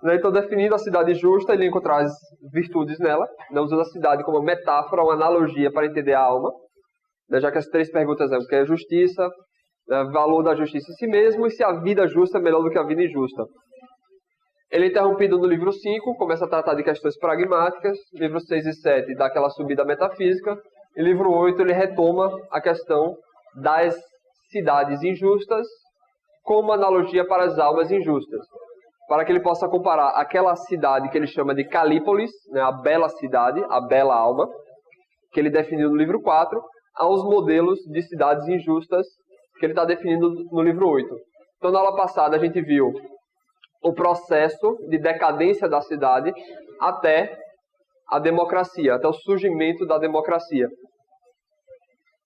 Né? Então, definindo a cidade justa, ele encontra as virtudes nela, né? Usando a cidade como metáfora, uma analogia para entender a alma, né? Já que as 3 perguntas são o que é justiça, né? Valor da justiça em si mesmo, e se a vida justa é melhor do que a vida injusta. Ele é interrompido no livro 5, começa a tratar de questões pragmáticas, livro 6 e 7 dá aquela subida metafísica, e livro 8 ele retoma a questão das cidades injustas como analogia para as almas injustas, para que ele possa comparar aquela cidade que ele chama de Calípolis, né, a bela cidade, a bela alma, que ele definiu no livro 4, aos modelos de cidades injustas que ele está definindo no livro 8. Então, na aula passada, a gente viu o processo de decadência da cidade até a democracia, até o surgimento da democracia.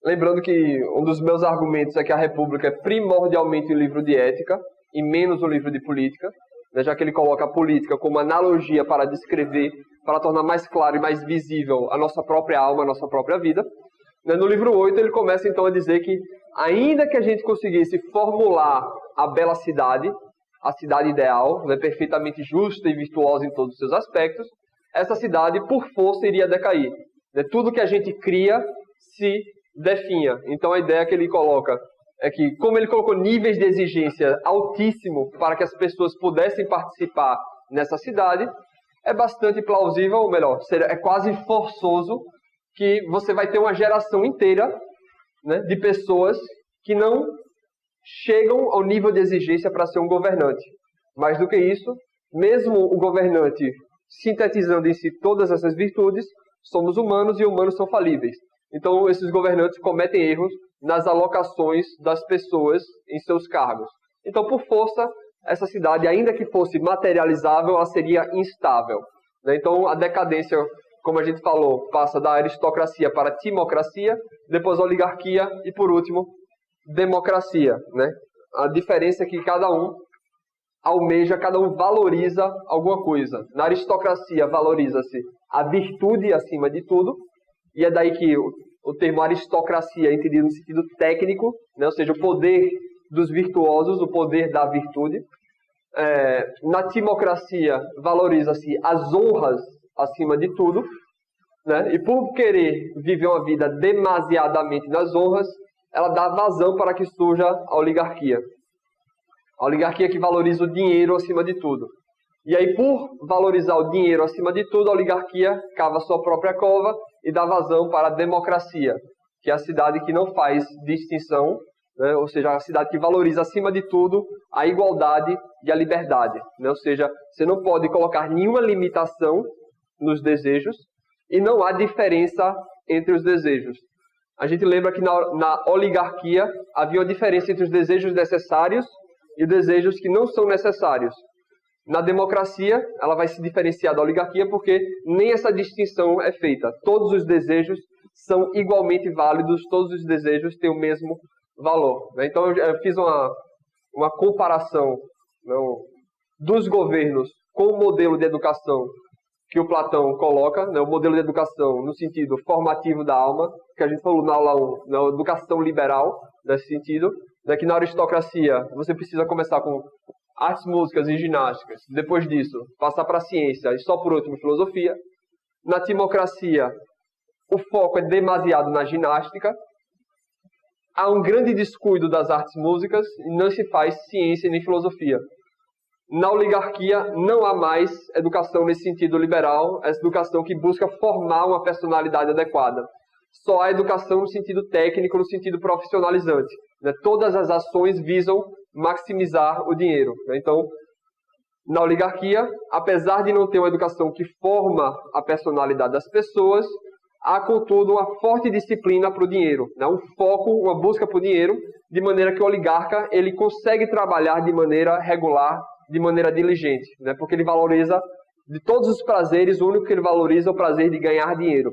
Lembrando que um dos meus argumentos é que a República é primordialmente um livro de ética e menos um livro de política, né, já que ele coloca a política como analogia para descrever, para tornar mais claro e mais visível a nossa própria alma, a nossa própria vida. No livro 8 ele começa então a dizer que ainda que a gente conseguisse formular a bela cidade, a cidade ideal, né, perfeitamente justa e virtuosa em todos os seus aspectos, essa cidade por força iria decair. Né, tudo que a gente cria se definha. Então a ideia que ele coloca é que, como ele colocou níveis de exigência altíssimo para que as pessoas pudessem participar nessa cidade, é bastante plausível, ou melhor, é quase forçoso que você vai ter uma geração inteira, né, de pessoas que não chegam ao nível de exigência para ser um governante. Mais do que isso, mesmo o governante sintetizando em si todas essas virtudes, somos humanos e humanos são falíveis. Então, esses governantes cometem erros nas alocações das pessoas em seus cargos. Então, por força, essa cidade, ainda que fosse materializável, ela seria instável. Então, a decadência, como a gente falou, passa da aristocracia para a timocracia, depois a oligarquia e, por último, democracia. A diferença é que cada um almeja, cada um valoriza alguma coisa. Na aristocracia, valoriza-se a virtude acima de tudo, e é daí que o termo aristocracia é entendido no sentido técnico, ou seja, o poder dos virtuosos, o poder da virtude. Na timocracia, valoriza-se as honras acima de tudo, e por querer viver uma vida demasiadamente nas honras, ela dá vazão para que surja a oligarquia. A oligarquia que valoriza o dinheiro acima de tudo. E aí, por valorizar o dinheiro acima de tudo, a oligarquia cava sua própria cova e dá vazão para a democracia, que é a cidade que não faz distinção, ou seja, a cidade que valoriza acima de tudo a igualdade e a liberdade. Ou seja, você não pode colocar nenhuma limitação nos desejos e não há diferença entre os desejos. A gente lembra que na oligarquia havia uma diferença entre os desejos necessários e os desejos que não são necessários. Na democracia, ela vai se diferenciar da oligarquia porque nem essa distinção é feita. Todos os desejos são igualmente válidos, todos os desejos têm o mesmo valor. Então, eu fiz uma comparação dos governos com o modelo de educação que o Platão coloca, o modelo de educação no sentido formativo da alma, que a gente falou na aula 1, na educação liberal, nesse sentido, que na aristocracia você precisa começar com artes, músicas e ginásticas, depois disso passar para a ciência e só por último filosofia. Na timocracia, o foco é demasiado na ginástica, há um grande descuido das artes e músicas e não se faz ciência nem filosofia. Na oligarquia não há mais educação nesse sentido liberal, essa educação que busca formar uma personalidade adequada. Só há educação no sentido técnico, no sentido profissionalizante. Todas as ações visam maximizar o dinheiro. Então, na oligarquia, apesar de não ter uma educação que forma a personalidade das pessoas, há, contudo, uma forte disciplina para o dinheiro. Um foco, uma busca por dinheiro, de maneira que o oligarca ele consegue trabalhar de maneira regular, de maneira diligente, porque ele valoriza, de todos os prazeres, o único que ele valoriza é o prazer de ganhar dinheiro.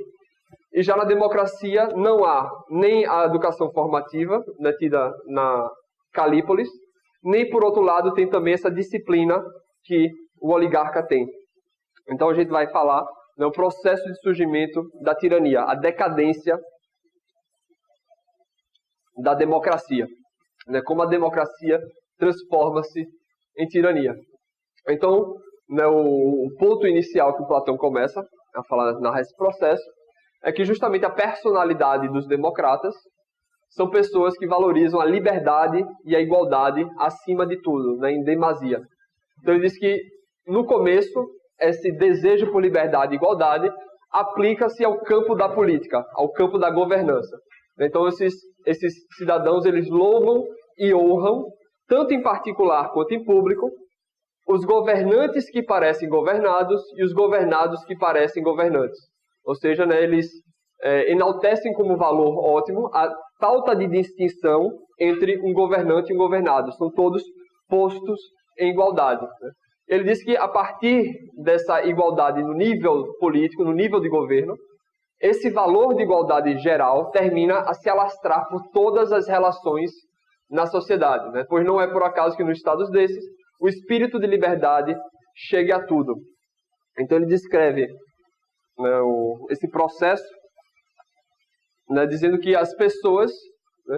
E já na democracia não há nem a educação formativa, tida na Calípolis, nem, por outro lado, tem também essa disciplina que o oligarca tem. Então a gente vai falar do processo de surgimento da tirania, a decadência da democracia. Como a democracia transforma-se em tirania. Então, né, o ponto inicial que o Platão começa a falar, narrar esse processo, é que justamente a personalidade dos democratas são pessoas que valorizam a liberdade e a igualdade acima de tudo, né, em demasia. Então ele diz que, no começo, esse desejo por liberdade e igualdade aplica-se ao campo da política, ao campo da governança. Então esses cidadãos, eles louvam e honram, tanto em particular quanto em público, os governantes que parecem governados e os governados que parecem governantes. Ou seja, né, eles enaltecem como valor ótimo a falta de distinção entre um governante e um governado. São todos postos em igualdade. Né? Ele diz que a partir dessa igualdade no nível político, no nível de governo, esse valor de igualdade geral termina a se alastrar por todas as relações na sociedade. Né? Pois não é por acaso que nos estados desses o espírito de liberdade chegue a tudo. Então ele descreve, né, esse processo, né, dizendo que as pessoas, né,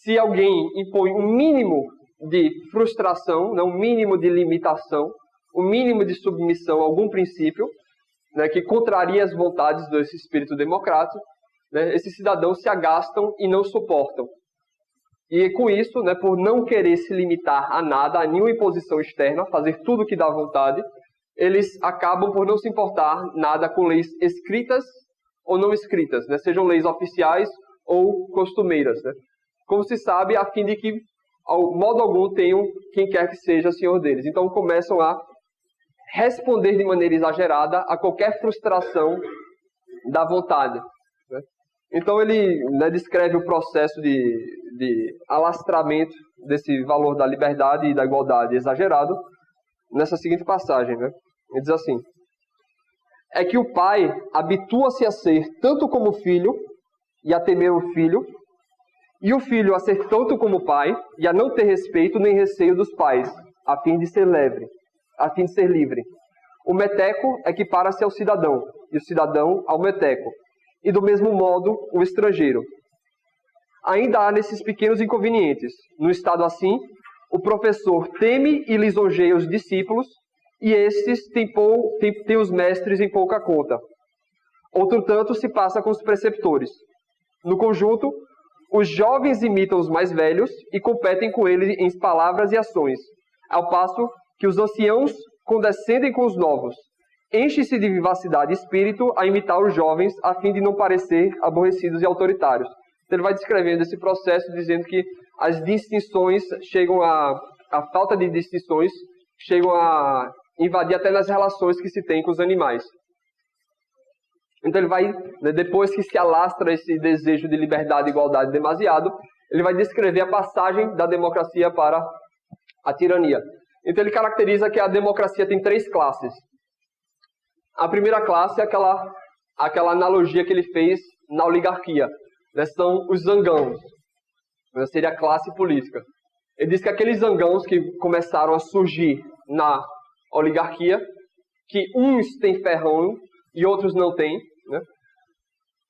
se alguém impõe um mínimo de frustração, né, um mínimo de limitação, um mínimo de submissão a algum princípio, né, que contraria as vontades desse espírito democrático, né, esses cidadãos se agastam e não suportam. E com isso, né, por não querer se limitar a nada, a nenhuma imposição externa, fazer tudo o que dá vontade, eles acabam por não se importar nada com leis escritas ou não escritas, né, sejam leis oficiais ou costumeiras. Né, como se sabe, a fim de que, ao modo algum, tenham quem quer que seja senhor deles. Então começam a responder de maneira exagerada a qualquer frustração da vontade. Né. Então ele, né, descreve o processo de alastramento desse valor da liberdade e da igualdade exagerado nessa seguinte passagem. Né. Ele diz assim: é que o pai habitua-se a ser tanto como filho e a temer o filho, e o filho a ser tanto como pai e a não ter respeito nem receio dos pais, a fim de ser livre. O meteco equipara-se ao cidadão, e o cidadão ao meteco, e do mesmo modo o estrangeiro. Ainda há nesses pequenos inconvenientes. No estado assim, o professor teme e lisonjeia os discípulos, e estes têm os mestres em pouca conta. Outro tanto se passa com os preceptores. No conjunto, os jovens imitam os mais velhos e competem com eles em palavras e ações, ao passo que os anciãos condescendem com os novos. Enche-se de vivacidade e espírito a imitar os jovens, a fim de não parecer aborrecidos e autoritários. Então ele vai descrevendo esse processo, dizendo que as distinções chegam a falta de distinções chegam a invadir até nas relações que se tem com os animais. Então ele vai, né, depois que se alastra esse desejo de liberdade e igualdade demasiado, ele vai descrever a passagem da democracia para a tirania. Então ele caracteriza que a democracia tem 3 classes. A primeira classe é aquela analogia que ele fez na oligarquia, né, são os zangãos, né, seria a classe política. Ele diz que aqueles zangãos que começaram a surgir na oligarquia, que uns têm ferrão e outros não têm, né?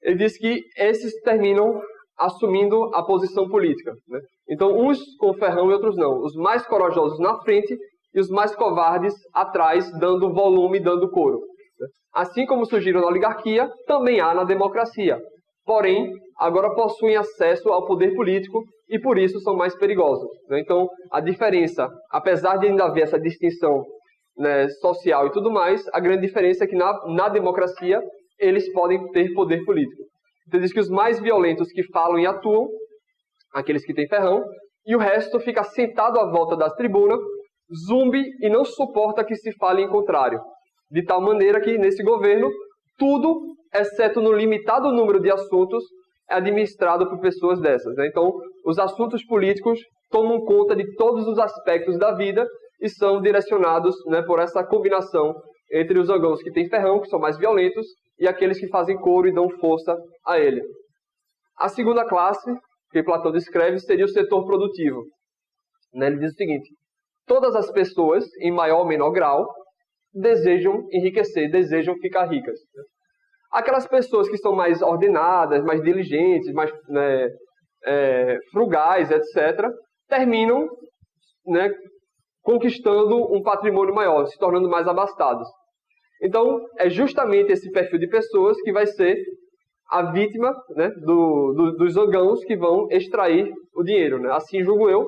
Ele diz que esses terminam assumindo a posição política. Né? Então, uns com ferrão e outros não. Os mais corajosos na frente e os mais covardes atrás, dando volume, dando couro. Né? Assim como surgiram na oligarquia, também há na democracia. Porém, agora possuem acesso ao poder político e por isso são mais perigosos. Né? Então, a diferença, apesar de ainda haver essa distinção, né, social e tudo mais, a grande diferença é que na democracia eles podem ter poder político. Então diz que os mais violentos que falam e atuam, aqueles que têm ferrão, e o resto fica sentado à volta das tribunas, zumbi e não suporta que se fale em contrário. De tal maneira que nesse governo, tudo, exceto no limitado número de assuntos, é administrado por pessoas dessas. Né? Então, os assuntos políticos tomam conta de todos os aspectos da vida e são direcionados, né, por essa combinação entre os zangãos que têm ferrão, que são mais violentos, e aqueles que fazem coro e dão força a ele. A segunda classe, que Platão descreve, seria o setor produtivo. Né? Ele diz o seguinte: todas as pessoas, em maior ou menor grau, desejam enriquecer, desejam ficar ricas. Aquelas pessoas que são mais ordenadas, mais diligentes, mais, né, frugais, etc., terminam, né, conquistando um patrimônio maior, se tornando mais abastados. Então, é justamente esse perfil de pessoas que vai ser a vítima, né, dos zangãos que vão extrair o dinheiro, né? Assim julgo eu,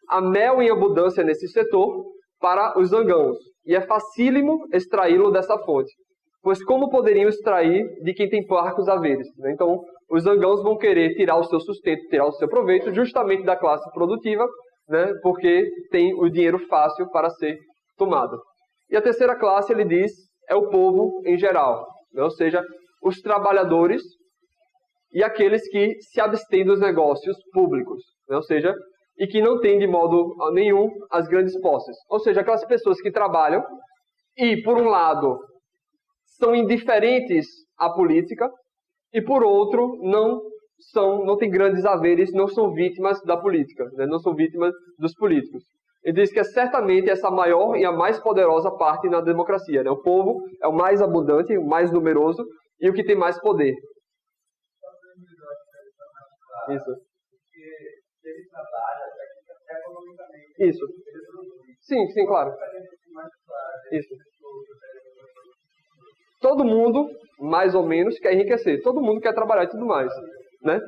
há mel em abundância nesse setor para os zangãos. E é facílimo extraí-lo dessa fonte. Pois como poderiam extrair de quem tem parcos haveres? Né? Então, os zangãos vão querer tirar o seu sustento, tirar o seu proveito, justamente da classe produtiva, né? Porque tem o dinheiro fácil para ser tomado. E a terceira classe, ele diz, é o povo em geral. Né? Ou seja, os trabalhadores e aqueles que se abstêm dos negócios públicos. Né? Ou seja, e que não têm de modo nenhum as grandes posses. Ou seja, aquelas pessoas que trabalham e, por um lado, são indiferentes à política e, por outro, não têm grandes haveres, não são vítimas da política, né? Não são vítimas dos políticos. Ele diz que é certamente essa maior e a mais poderosa parte na democracia. Né? O povo é o mais abundante, o mais numeroso e o que tem mais poder. Isso. Isso. Sim, claro. Isso. Todo mundo, mais ou menos, quer enriquecer. Todo mundo quer trabalhar e tudo mais. Né?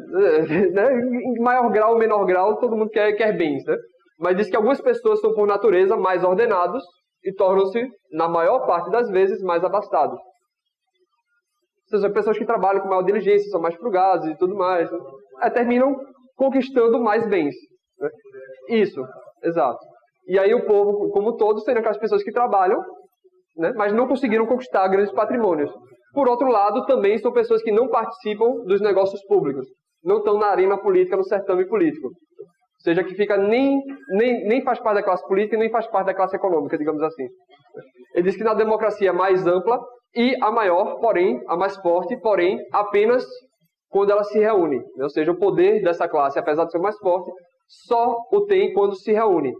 Em maior grau ou menor grau, todo mundo quer bens. Né? Mas diz que algumas pessoas são, por natureza, mais ordenados e tornam-se, na maior parte das vezes, mais abastados. Ou seja, pessoas que trabalham com maior diligência, são mais frugazes e tudo mais. Né? Terminam conquistando mais bens. Né? Isso, exato. E aí o povo, como todos, tem aquelas pessoas que trabalham, né, mas não conseguiram conquistar grandes patrimônios. Por outro lado, também são pessoas que não participam dos negócios públicos, não estão na arena política, no certame político. Ou seja, que fica nem faz parte da classe política, nem faz parte da classe econômica, digamos assim. Ele diz que na democracia mais ampla e a maior, porém, a mais forte, porém, apenas quando ela se reúne. Ou seja, o poder dessa classe, apesar de ser mais forte, só o tem quando se reúne.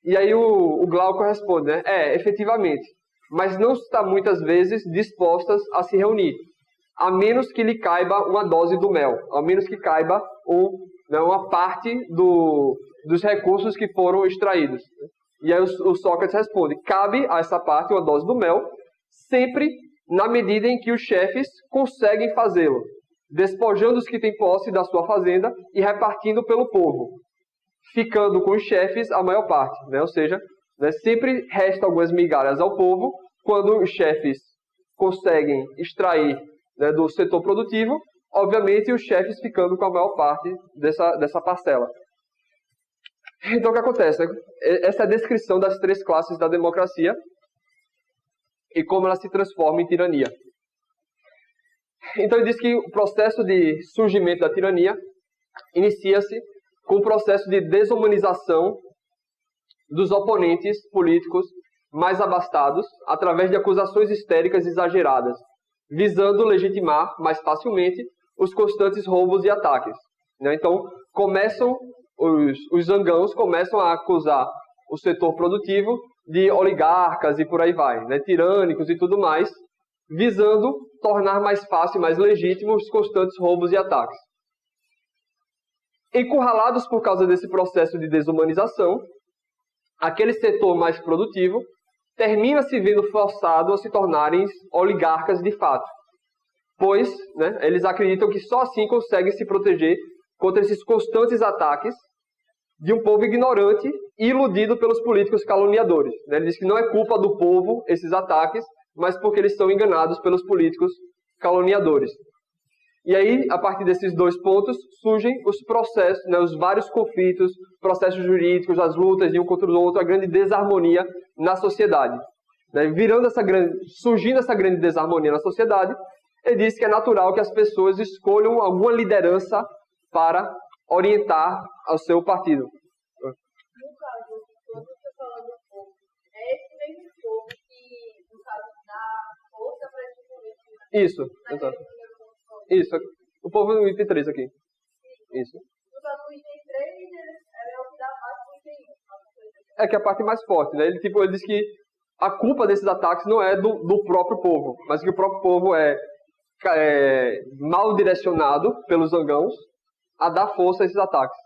E aí o Glauco responde, né? Efetivamente, mas não está muitas vezes dispostas a se reunir, a menos que lhe caiba uma dose do mel, a menos que caiba uma parte dos recursos que foram extraídos. E aí o Sócrates responde, cabe a essa parte uma dose do mel, sempre na medida em que os chefes conseguem fazê-lo, despojando os que têm posse da sua fazenda e repartindo pelo povo, ficando com os chefes a maior parte. Né? Ou seja, né, sempre resta algumas migalhas ao povo quando os chefes conseguem extrair, né, do setor produtivo, obviamente os chefes ficando com a maior parte dessa parcela. Então o que acontece? Né? Essa é a descrição das três classes da democracia e como ela se transforma em tirania. Então ele diz que o processo de surgimento da tirania inicia-se com o processo de desumanização dos oponentes políticos mais abastados através de acusações histéricas exageradas, visando legitimar mais facilmente os constantes roubos e ataques. Né? Então, os zangãos começam a acusar o setor produtivo de oligarcas e por aí vai, né? Tirânicos e tudo mais, visando tornar mais fácil e mais legítimo os constantes roubos e ataques. Encurralados por causa desse processo de desumanização, aquele setor mais produtivo termina se vendo forçado a se tornarem oligarcas de fato, pois, né, eles acreditam que só assim conseguem se proteger contra esses constantes ataques de um povo ignorante e iludido pelos políticos caluniadores. Né? Ele diz que não é culpa do povo esses ataques, mas porque eles são enganados pelos políticos caluniadores. E aí, a partir desses dois pontos, surgem os processos, né, os vários conflitos, processos jurídicos, as lutas de um contra o outro, a grande desarmonia na sociedade. Né? Surgindo essa grande desarmonia na sociedade, ele diz que é natural que as pessoas escolham alguma liderança para orientar ao seu partido. No caso, quando você fala do povo, é esse mesmo povo que, no caso, dá força para esse político? Isso, exato. Isso, o povo no item 3 aqui. Isso. No caso, o item 3 é o que dá mais do item 1. É que é a parte mais forte, né? Ele diz que a culpa desses ataques não é do próprio povo, mas que o próprio povo é mal direcionado pelos zangãos a dar força a esses ataques.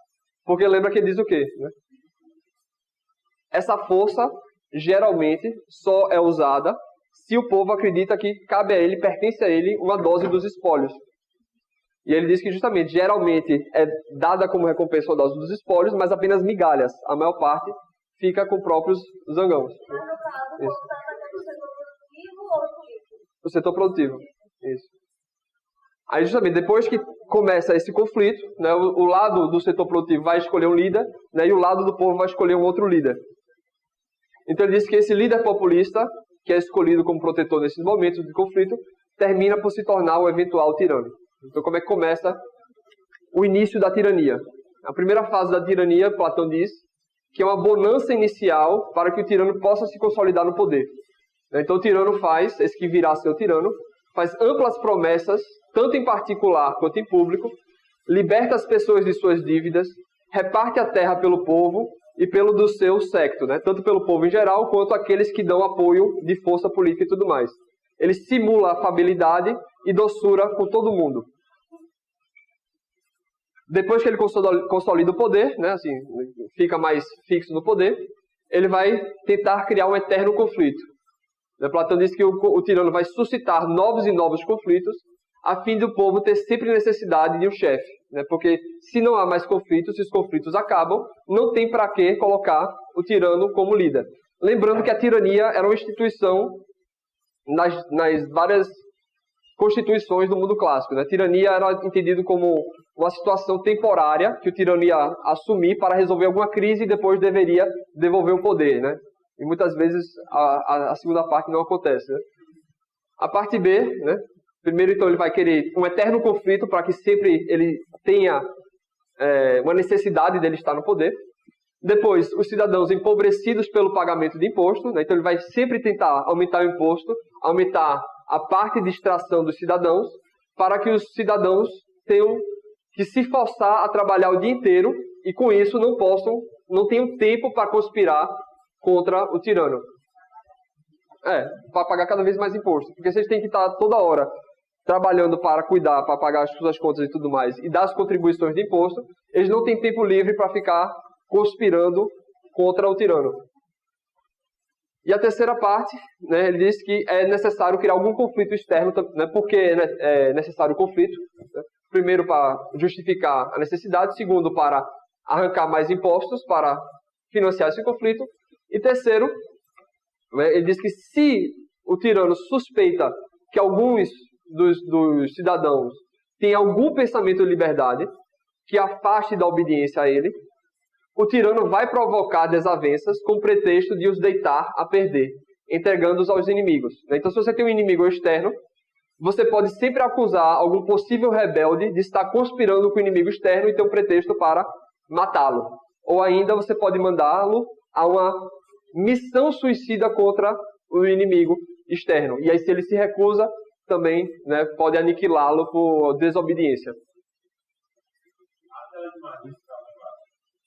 Porque lembra que ele diz o quê? Né? essa força geralmente só é usada se o povo acredita que cabe a ele, pertence a ele, uma dose dos espólios. E ele diz que justamente, geralmente é dada como recompensa uma dose dos espólios, mas apenas migalhas. A maior parte fica com próprios zangãos. Mas no caso, voltando ao setor produtivo ou político? O setor produtivo. Isso. Aí justamente, depois que começa esse conflito, né, o lado do setor produtivo vai escolher um líder, né, e o lado do povo vai escolher um outro líder. Então ele diz que esse líder populista, que é escolhido como protetor nesses momentos de conflito, termina por se tornar o eventual tirano. Então como é que começa o início da tirania? A primeira fase da tirania, Platão diz, que é uma bonança inicial para que o tirano possa se consolidar no poder. Então o tirano faz, esse que virá a ser o tirano, faz amplas promessas, tanto em particular quanto em público, liberta as pessoas de suas dívidas, reparte a terra pelo povo e pelo do seu séquito, né? Tanto pelo povo em geral, quanto aqueles que dão apoio de força política e tudo mais. Ele simula afabilidade e doçura com todo mundo. Depois que ele consolida o poder, né, assim, fica mais fixo no poder, ele vai tentar criar um eterno conflito. Platão diz que o tirano vai suscitar novos e novos conflitos, a fim do povo ter sempre necessidade de um chefe. Né? Porque se não há mais conflitos, se os conflitos acabam, não tem para que colocar o tirano como líder. Lembrando que a tirania era uma instituição nas várias constituições do mundo clássico. Né? A tirania era entendido como uma situação temporária que o tirano ia assumir para resolver alguma crise e depois deveria devolver o poder. Né? E muitas vezes a segunda parte não acontece. Né? A parte B, né? Primeiro, então, ele vai querer um eterno conflito para que sempre ele tenha uma necessidade dele estar no poder. Depois, os cidadãos empobrecidos pelo pagamento de imposto. Né? Então, ele vai sempre tentar aumentar o imposto, aumentar a parte de extração dos cidadãos, para que os cidadãos tenham que se forçar a trabalhar o dia inteiro e, com isso, não tenham tempo para conspirar contra o tirano. Para pagar cada vez mais imposto. Porque vocês têm que estar toda hora trabalhando para cuidar, para pagar as suas contas e tudo mais, e dar as contribuições de imposto, eles não têm tempo livre para ficar conspirando contra o tirano. E a terceira parte, né, ele diz que é necessário criar algum conflito externo, né, porque é necessário o conflito. Né, primeiro, para justificar a necessidade. Segundo, para arrancar mais impostos, para financiar esse conflito. E terceiro, né, ele diz que se o tirano suspeita que alguns dos cidadãos têm algum pensamento de liberdade que afaste da obediência a ele, o tirano vai provocar desavenças com o pretexto de os deitar a perder, entregando-os aos inimigos. Então, se você tem um inimigo externo, você pode sempre acusar algum possível rebelde de estar conspirando com o inimigo externo e ter um pretexto para matá-lo. Ou ainda você pode mandá-lo a uma missão suicida contra o inimigo externo. E aí, se ele se recusa, também, né, pode aniquilá-lo por desobediência.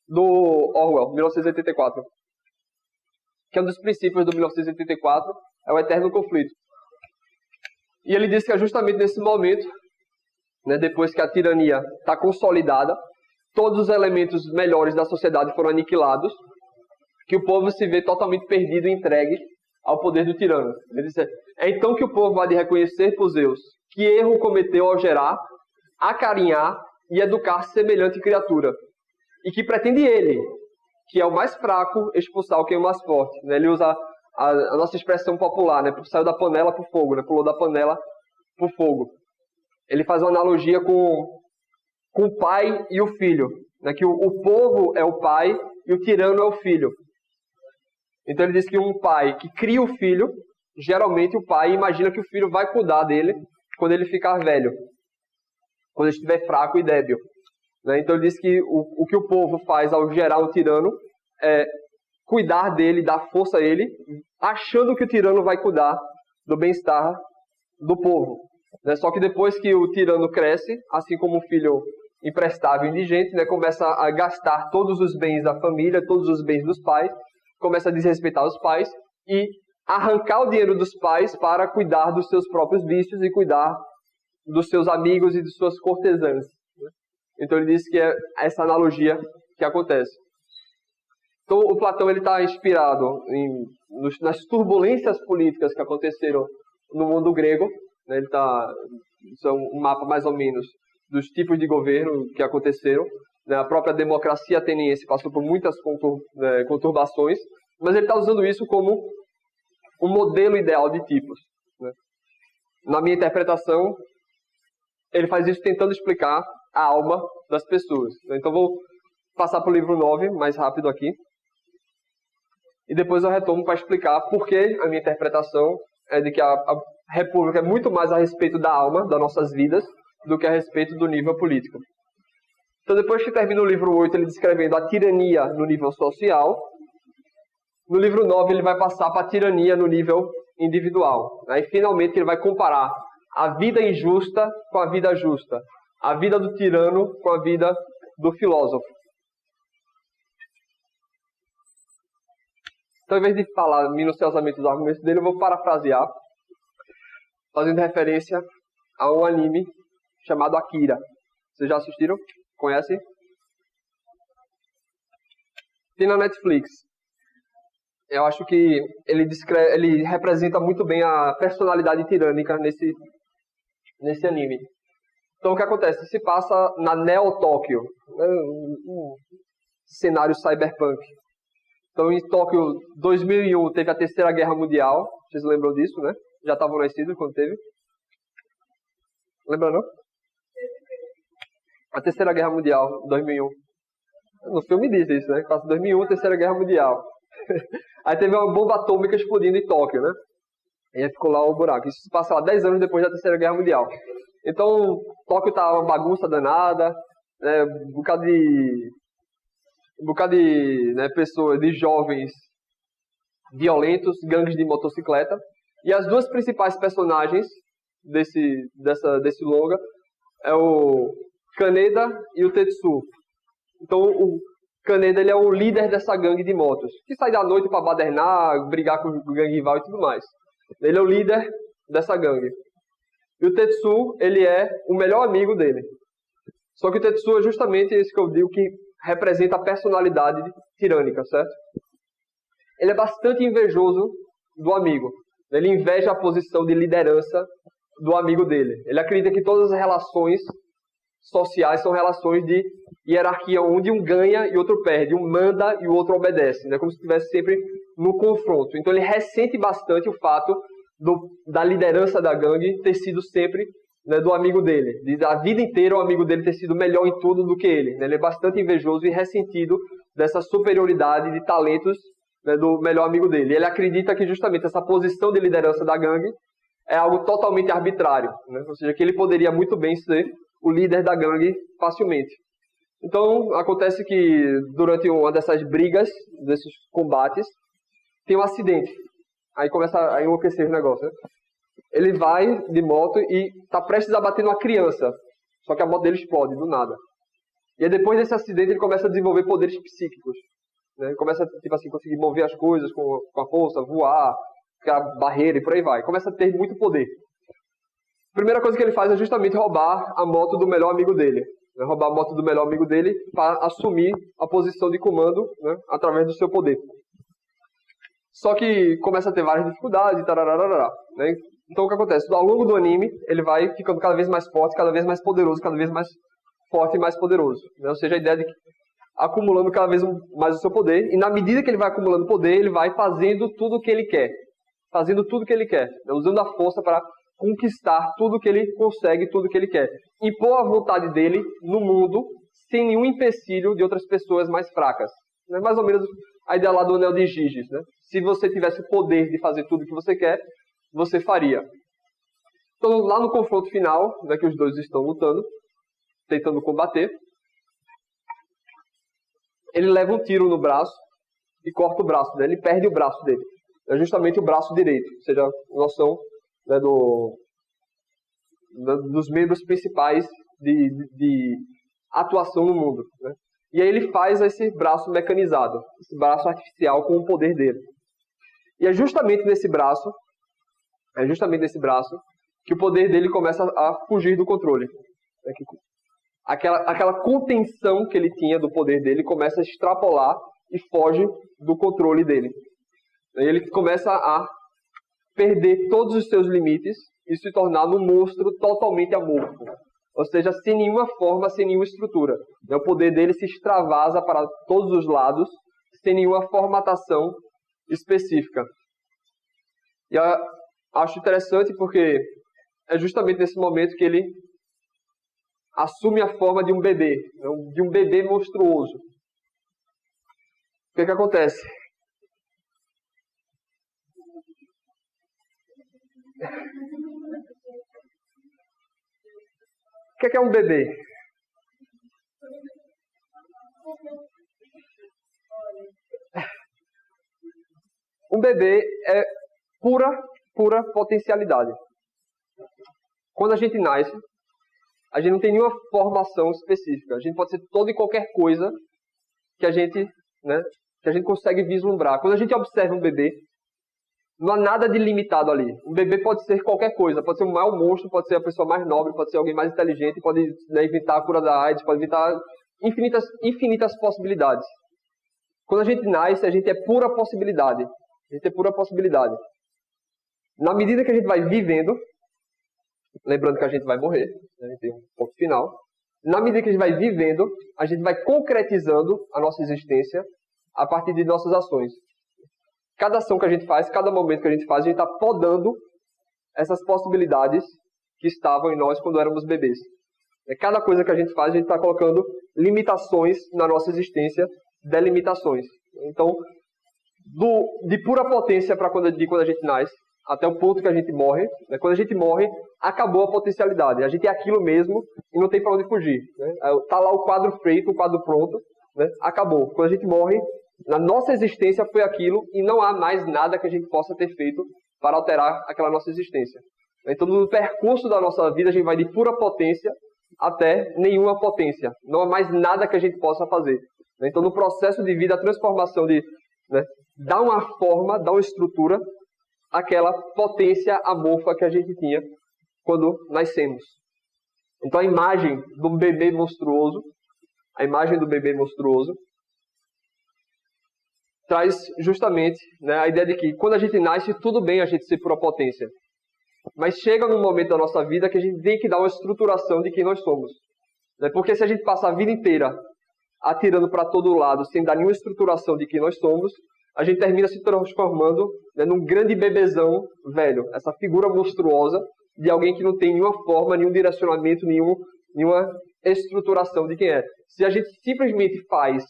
Do Orwell, 1984. Que é um dos princípios do 1984, é o eterno conflito. E ele diz que é justamente nesse momento, né, depois que a tirania está consolidada, todos os elementos melhores da sociedade foram aniquilados, que o povo se vê totalmente perdido e entregue ao poder do tirano. Ele diz, é então que o povo vai de reconhecer por Zeus que erro cometeu ao gerar, acarinhar e educar semelhante criatura, e que pretende ele, que é o mais fraco, expulsar o que é o mais forte. Né? Ele usa a nossa expressão popular, né? Saiu da panela para o fogo, né? Pulou da panela para o fogo. Ele faz uma analogia com o pai e o filho, né? Que o povo é o pai e o tirano é o filho. Então ele diz que um pai que cria o filho, geralmente o pai imagina que o filho vai cuidar dele quando ele ficar velho, quando ele estiver fraco e débil. Né? Então ele diz que o que o povo faz ao gerar um tirano é cuidar dele, dar força a ele, achando que o tirano vai cuidar do bem-estar do povo. Né? Só que depois que o tirano cresce, assim como um filho imprestável e indigente, né, começa a gastar todos os bens da família, todos os bens dos pais, começa a desrespeitar os pais e arrancar o dinheiro dos pais para cuidar dos seus próprios vícios e cuidar dos seus amigos e de suas cortesãs. Então ele diz que é essa analogia que acontece. Então, o Platão está inspirado nas turbulências políticas que aconteceram no mundo grego. Né? Isso é um mapa, mais ou menos, dos tipos de governo que aconteceram. Né? A própria democracia ateniense passou por muitas conturbações, mas ele está usando isso como um modelo ideal de tipos. Né? Na minha interpretação, ele faz isso tentando explicar a alma das pessoas. Né? Então, vou passar para o livro 9, mais rápido aqui. E depois eu retomo para explicar por que a minha interpretação é de que a República é muito mais a respeito da alma, das nossas vidas, do que a respeito do nível político. Então, depois que termina o livro 8, ele descrevendo a tirania no nível social, no livro 9 ele vai passar para a tirania no nível individual. Aí, finalmente, ele vai comparar a vida injusta com a vida justa, a vida do tirano com a vida do filósofo. Então, em vez de falar minuciosamente os argumentos dele, eu vou parafrasear, fazendo referência a um anime chamado Akira. Vocês já assistiram? Conhecem? Tem na Netflix. Eu acho que ele representa muito bem a personalidade tirânica nesse anime. Então, o que acontece? Se passa na Neo-Tóquio, um cenário cyberpunk. Então, em Tóquio, 2001, teve a Terceira Guerra Mundial. Vocês lembram disso, né? Já estavam nascidos quando teve? Lembra, não? A Terceira Guerra Mundial, 2001. No filme diz isso, né? Passa 2001, Terceira Guerra Mundial. Aí teve uma bomba atômica explodindo em Tóquio, né? E aí ficou lá o buraco. Isso se passa lá 10 anos depois da Terceira Guerra Mundial. Então, Tóquio tá uma bagunça danada, né? Um bocado de pessoas, de jovens violentos, gangues de motocicleta. E as duas principais personagens desse longa é o Kaneda e o Tetsu. Então, o Kaneda ele é o líder dessa gangue de motos, que sai da noite para badernar, brigar com o gangue rival e tudo mais. Ele é o líder dessa gangue. E o Tetsu, ele é o melhor amigo dele. Só que o Tetsu é justamente esse que eu digo que representa a personalidade tirânica, certo? Ele é bastante invejoso do amigo. Ele inveja a posição de liderança do amigo dele. Ele acredita que todas as relações sociais são relações de hierarquia, onde um ganha e outro perde, um manda e o outro obedece. É como se estivesse sempre no confronto. Então ele ressente bastante o fato da liderança da gangue ter sido sempre do amigo dele. A vida inteira o amigo dele ter sido melhor em tudo do que ele. Ele é bastante invejoso e ressentido dessa superioridade de talentos do melhor amigo dele. Ele acredita que justamente essa posição de liderança da gangue é algo totalmente arbitrário. Ou seja, que ele poderia muito bem ser o líder da gangue facilmente. Então, acontece que durante uma dessas brigas, desses combates, tem um acidente. Aí começa a enlouquecer o negócio, né? Ele vai de moto e está prestes a bater numa criança. Só que a moto dele explode, do nada. E aí, depois desse acidente, ele começa a desenvolver poderes psíquicos. Né? Ele começa a conseguir mover as coisas com a força, voar, criar barreira e por aí vai. Começa a ter muito poder. A primeira coisa que ele faz é justamente roubar a moto do melhor amigo dele. Roubar a moto do melhor amigo dele para assumir a posição de comando, né, através do seu poder. Só que começa a ter várias dificuldades, né? Então o que acontece? Ao longo do anime, ele vai ficando cada vez mais forte, cada vez mais poderoso, cada vez mais forte e mais poderoso. Né? Ou seja, a ideia de que acumulando cada vez mais o seu poder, e na medida que ele vai acumulando poder, ele vai fazendo tudo o que ele quer. Fazendo tudo o que ele quer. Né? Usando a força para conquistar tudo o que ele consegue, tudo o que ele quer. Impor a vontade dele no mundo, sem nenhum empecilho de outras pessoas mais fracas. Né? Mais ou menos a ideia lá do Anel de Giges. Né? Se você tivesse o poder de fazer tudo o que você quer, você faria. Então, lá no confronto final, né, que os dois estão lutando, tentando combater, ele leva um tiro no braço e corta o braço dele, ele perde o braço dele. É justamente o braço direito, ou seja, a noção, né, dos membros principais de atuação no mundo. Né? E aí ele faz esse braço mecanizado, esse braço artificial com o poder dele. E é justamente nesse braço que o poder dele começa a fugir do controle. Né? Aquela contenção que ele tinha do poder dele começa a extrapolar e foge do controle dele. E ele começa a perder todos os seus limites e se tornar um monstro totalmente amorfo. Ou seja, sem nenhuma forma, sem nenhuma estrutura. O poder dele se extravasa para todos os lados, sem nenhuma formatação específica. E eu acho interessante porque é justamente nesse momento que ele assume a forma de um bebê monstruoso. O que acontece? O que é um bebê? Um bebê é pura potencialidade. Quando a gente nasce, a gente não tem nenhuma formação específica. A gente pode ser toda e qualquer coisa que a gente consegue vislumbrar. Quando a gente observa um bebê, não há nada de limitado ali. Um bebê pode ser qualquer coisa. Pode ser um maior monstro, pode ser a pessoa mais nobre, pode ser alguém mais inteligente, pode inventar a cura da AIDS, pode inventar infinitas possibilidades. Quando a gente nasce, a gente é pura possibilidade. A gente é pura possibilidade. Na medida que a gente vai vivendo, lembrando que a gente vai morrer, a gente tem um ponto final. Na medida que a gente vai vivendo, a gente vai concretizando a nossa existência a partir de nossas ações. Cada ação que a gente faz, cada momento que a gente faz, a gente está podando essas possibilidades que estavam em nós quando éramos bebês. Cada coisa que a gente faz, a gente está colocando limitações na nossa existência, delimitações. Então, de pura potência para quando a gente nasce, até o ponto que a gente morre. Quando a gente morre, acabou a potencialidade. A gente é aquilo mesmo e não tem para onde fugir. Está lá o quadro feito, o quadro pronto, acabou. Quando a gente morre, na nossa existência foi aquilo e não há mais nada que a gente possa ter feito para alterar aquela nossa existência. Então, no percurso da nossa vida, a gente vai de pura potência até nenhuma potência. Não há mais nada que a gente possa fazer. Então, no processo de vida, a transformação de dar uma forma, dar uma estrutura àquela potência amorfa que a gente tinha quando nascemos. Então, a imagem do bebê monstruoso, traz justamente a ideia de que quando a gente nasce, tudo bem a gente ser pura potência. Mas chega num momento da nossa vida que a gente tem que dar uma estruturação de quem nós somos. Porque se a gente passa a vida inteira atirando para todo lado, sem dar nenhuma estruturação de quem nós somos, a gente termina se transformando num grande bebezão velho. Essa figura monstruosa de alguém que não tem nenhuma forma, nenhum direcionamento, nenhuma estruturação de quem é. Se a gente simplesmente faz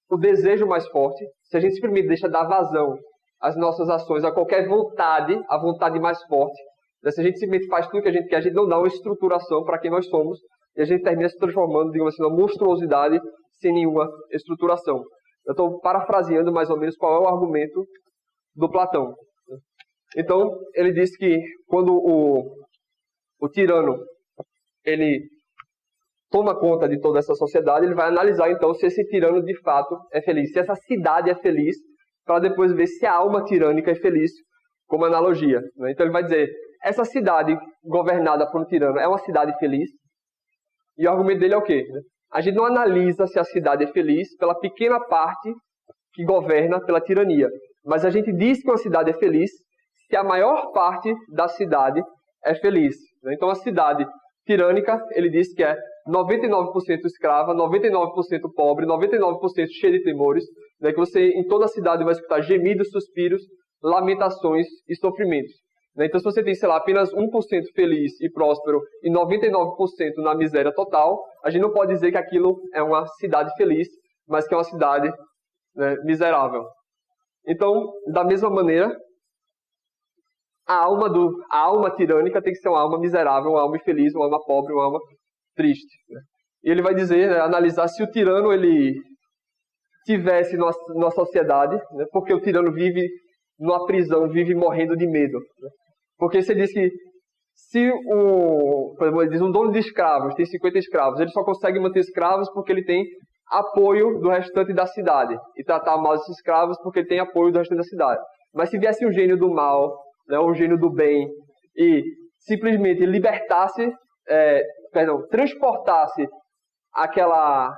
o desejo mais forte, se a gente simplesmente deixa dar vazão às nossas ações, a qualquer vontade, a vontade mais forte, se a gente simplesmente faz tudo que a gente quer, a gente não dá uma estruturação para quem nós somos, e a gente termina se transformando, digamos assim, numa monstruosidade sem nenhuma estruturação. Eu estou parafraseando mais ou menos qual é o argumento do Platão. Então, ele diz que quando o tirano ele toma conta de toda essa sociedade, ele vai analisar então se esse tirano de fato é feliz, se essa cidade é feliz, para depois ver se a alma tirânica é feliz, como analogia. Então ele vai dizer, essa cidade governada por um tirano é uma cidade feliz? E o argumento dele é o quê? A gente não analisa se a cidade é feliz pela pequena parte que governa pela tirania, mas a gente diz que uma cidade é feliz se a maior parte da cidade é feliz. Então a cidade tirânica, ele diz que é 99% escrava, 99% pobre, 99% cheia de temores, que você em toda a cidade vai escutar gemidos, suspiros, lamentações e sofrimentos. Então se você tem, sei lá, apenas 1% feliz e próspero e 99% na miséria total, a gente não pode dizer que aquilo é uma cidade feliz, mas que é uma cidade miserável. Então, da mesma maneira, a alma tirânica tem que ser uma alma miserável, uma alma infeliz, uma alma pobre, uma alma triste. E ele vai dizer, analisar se o tirano ele tivesse numa sociedade, porque o tirano vive numa prisão, vive morrendo de medo. Porque você diz que se por exemplo, ele diz, um dono de escravos tem 50 escravos, ele só consegue manter escravos porque ele tem apoio do restante da cidade. E tratar mal esses escravos porque ele tem apoio do restante da cidade. Mas se viesse um gênio do mal, um gênio do bem, e simplesmente libertasse, transportasse aquela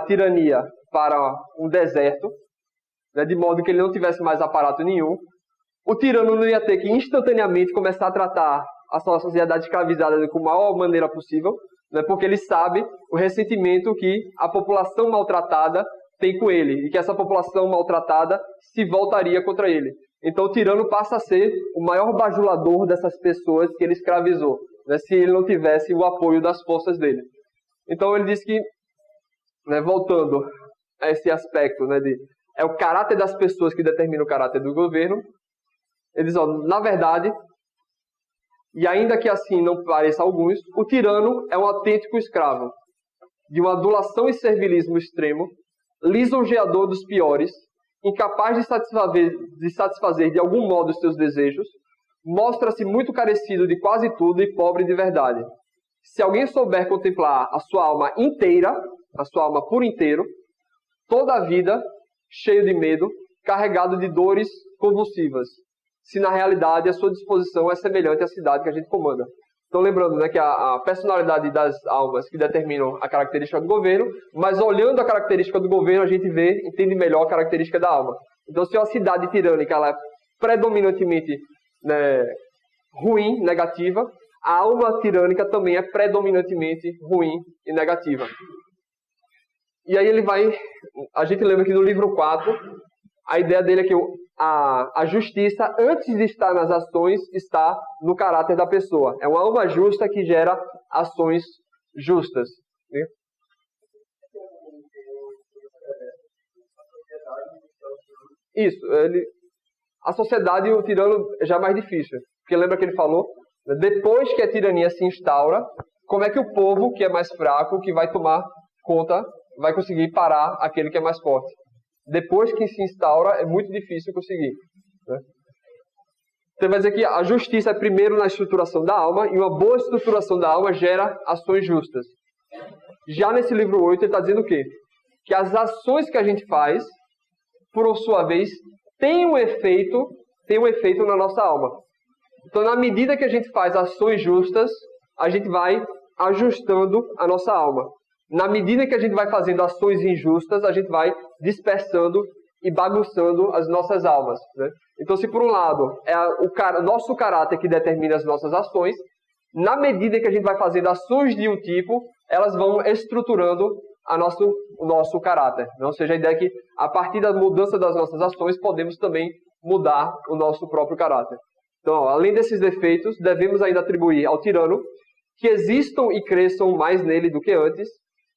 tirania para um deserto, né, de modo que ele não tivesse mais aparato nenhum. O tirano não ia ter que instantaneamente começar a tratar a sua sociedade escravizada com a maior maneira possível, né, porque ele sabe o ressentimento que a população maltratada tem com ele, e que essa população maltratada se voltaria contra ele. Então o tirano passa a ser o maior bajulador dessas pessoas que ele escravizou, né, se ele não tivesse o apoio das forças dele. Então ele diz que, né, voltando a esse aspecto, né, é o caráter das pessoas que determina o caráter do governo, ele diz, na verdade, e ainda que assim não pareça a alguns, o tirano é um autêntico escravo, de uma adulação e servilismo extremo, lisonjeador dos piores, incapaz de satisfazer de algum modo os seus desejos, mostra-se muito carecido de quase tudo e pobre de verdade. Se alguém souber contemplar a sua alma inteira, a sua alma por inteiro, toda a vida, cheio de medo, carregado de dores convulsivas, se na realidade a sua disposição é semelhante à cidade que a gente comanda. Então, lembrando, né, que a personalidade das almas que determinam a característica do governo, mas olhando a característica do governo, a gente entende melhor a característica da alma. Então, se uma cidade tirânica ela é predominantemente, né, ruim, negativa, a alma tirânica também é predominantemente ruim e negativa. E aí a gente lembra que no livro 4, a ideia dele é que a justiça, antes de estar nas ações, está no caráter da pessoa. É uma alma justa que gera ações justas. Né? Isso. A sociedade, o tirano, já é mais difícil. Porque lembra que ele falou? Depois que a tirania se instaura, como é que o povo, que é mais fraco, que vai tomar conta, vai conseguir parar aquele que é mais forte? Depois que se instaura, é muito difícil conseguir. Né? Então vai dizer que a justiça é primeiro na estruturação da alma, e uma boa estruturação da alma gera ações justas. Já nesse livro 8, ele está dizendo o quê? Que as ações que a gente faz, por sua vez, têm um efeito na nossa alma. Então, na medida que a gente faz ações justas, a gente vai ajustando a nossa alma. Na medida que a gente vai fazendo ações injustas, a gente vai dispersando e bagunçando as nossas almas. Né? Então, se por um lado é o nosso caráter que determina as nossas ações, na medida que a gente vai fazendo ações de um tipo, elas vão estruturando o nosso caráter. Né? Ou seja, a ideia é que, a partir da mudança das nossas ações, podemos também mudar o nosso próprio caráter. Então, além desses defeitos, devemos ainda atribuir ao tirano que existam e cresçam mais nele do que antes,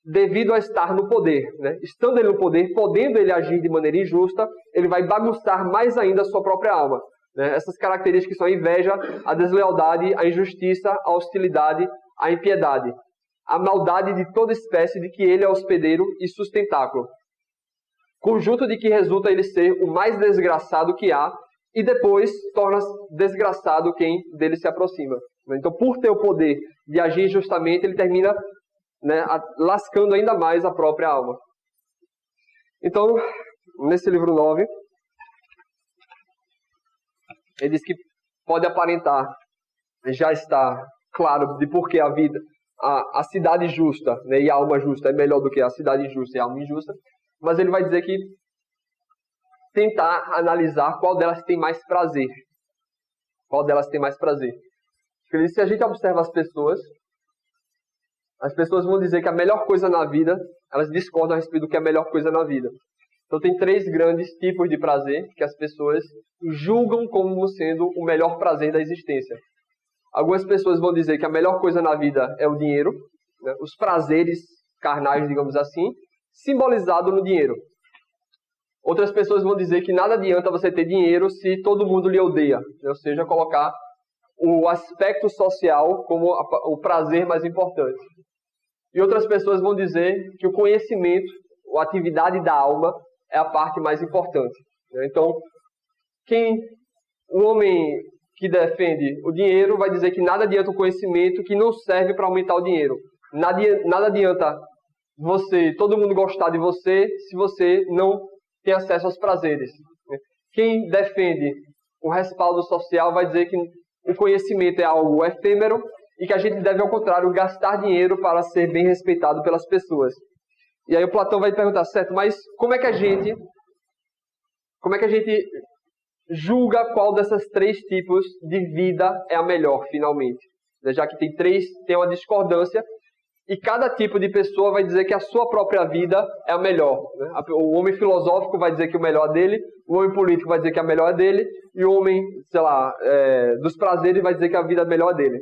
devido a estar no poder. Né? Estando ele no poder, podendo ele agir de maneira injusta, ele vai bagunçar mais ainda a sua própria alma. Né? Essas características são a inveja, a deslealdade, a injustiça, a hostilidade, a impiedade. A maldade de toda espécie de que ele é hospedeiro e sustentáculo. Conjunto de que resulta ele ser o mais desgraçado que há, e depois torna desgraçado quem dele se aproxima. Então, por ter o poder de agir justamente, ele termina, né, lascando ainda mais a própria alma. Então, nesse livro 9, ele diz que pode aparentar, já está claro de por que a vida, a cidade justa, né, e a alma justa é melhor do que a cidade injusta e a alma injusta, mas ele vai dizer que tentar analisar qual delas tem mais prazer. Qual delas tem mais prazer. Porque se a gente observa as pessoas vão dizer que a melhor coisa na vida, elas discordam a respeito do que é a melhor coisa na vida. Então tem 3 grandes tipos de prazer que as pessoas julgam como sendo o melhor prazer da existência. Algumas pessoas vão dizer que a melhor coisa na vida é o dinheiro, né? Os prazeres carnais, digamos assim, simbolizado no dinheiro. Outras pessoas vão dizer que nada adianta você ter dinheiro se todo mundo lhe odeia. Né? Ou seja, colocar o aspecto social como o prazer mais importante. E outras pessoas vão dizer que o conhecimento, a atividade da alma, é a parte mais importante. Né? Então, o homem que defende o dinheiro vai dizer que nada adianta o conhecimento que não serve para aumentar o dinheiro. Nada adianta todo mundo gostar de você se você não tem acesso aos prazeres. Quem defende o respaldo social vai dizer que o conhecimento é algo efêmero e que a gente deve, ao contrário, gastar dinheiro para ser bem respeitado pelas pessoas. E aí o Platão vai perguntar, certo, mas como é que a gente julga qual dessas três tipos de vida é a melhor, finalmente? Já que tem uma discordância, e cada tipo de pessoa vai dizer que a sua própria vida é a melhor. Né? O homem filosófico vai dizer que o melhor é dele, o homem político vai dizer que a melhor é dele, e o homem, dos prazeres vai dizer que a vida melhor é dele.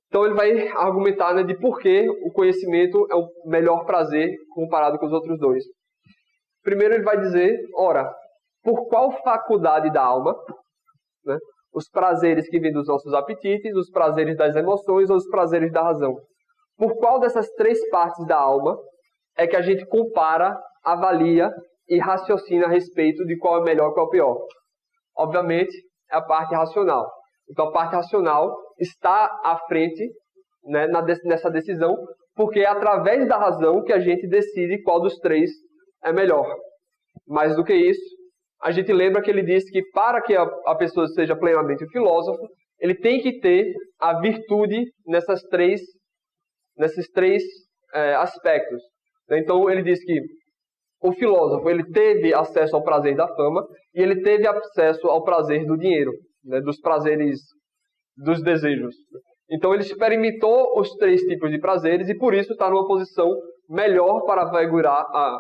Então ele vai argumentar, né, de por que o conhecimento é o melhor prazer comparado com os outros dois. Primeiro ele vai dizer, ora, por qual faculdade da alma, né, os prazeres que vêm dos nossos apetites, os prazeres das emoções ou os prazeres da razão. Por qual dessas três partes da alma é que a gente compara, avalia e raciocina a respeito de qual é melhor e qual é pior? Obviamente, é a parte racional. Então, a parte racional está à frente, né, nessa decisão, porque é através da razão que a gente decide qual dos três é melhor. Mais do que isso, a gente lembra que ele disse que para que a pessoa seja plenamente um filósofo, ele tem que ter a virtude nesses três aspectos. Então ele diz que o filósofo ele teve acesso ao prazer da fama e ele teve acesso ao prazer do dinheiro, né, dos prazeres dos desejos. Então ele experimentou os três tipos de prazeres e por isso está numa posição melhor para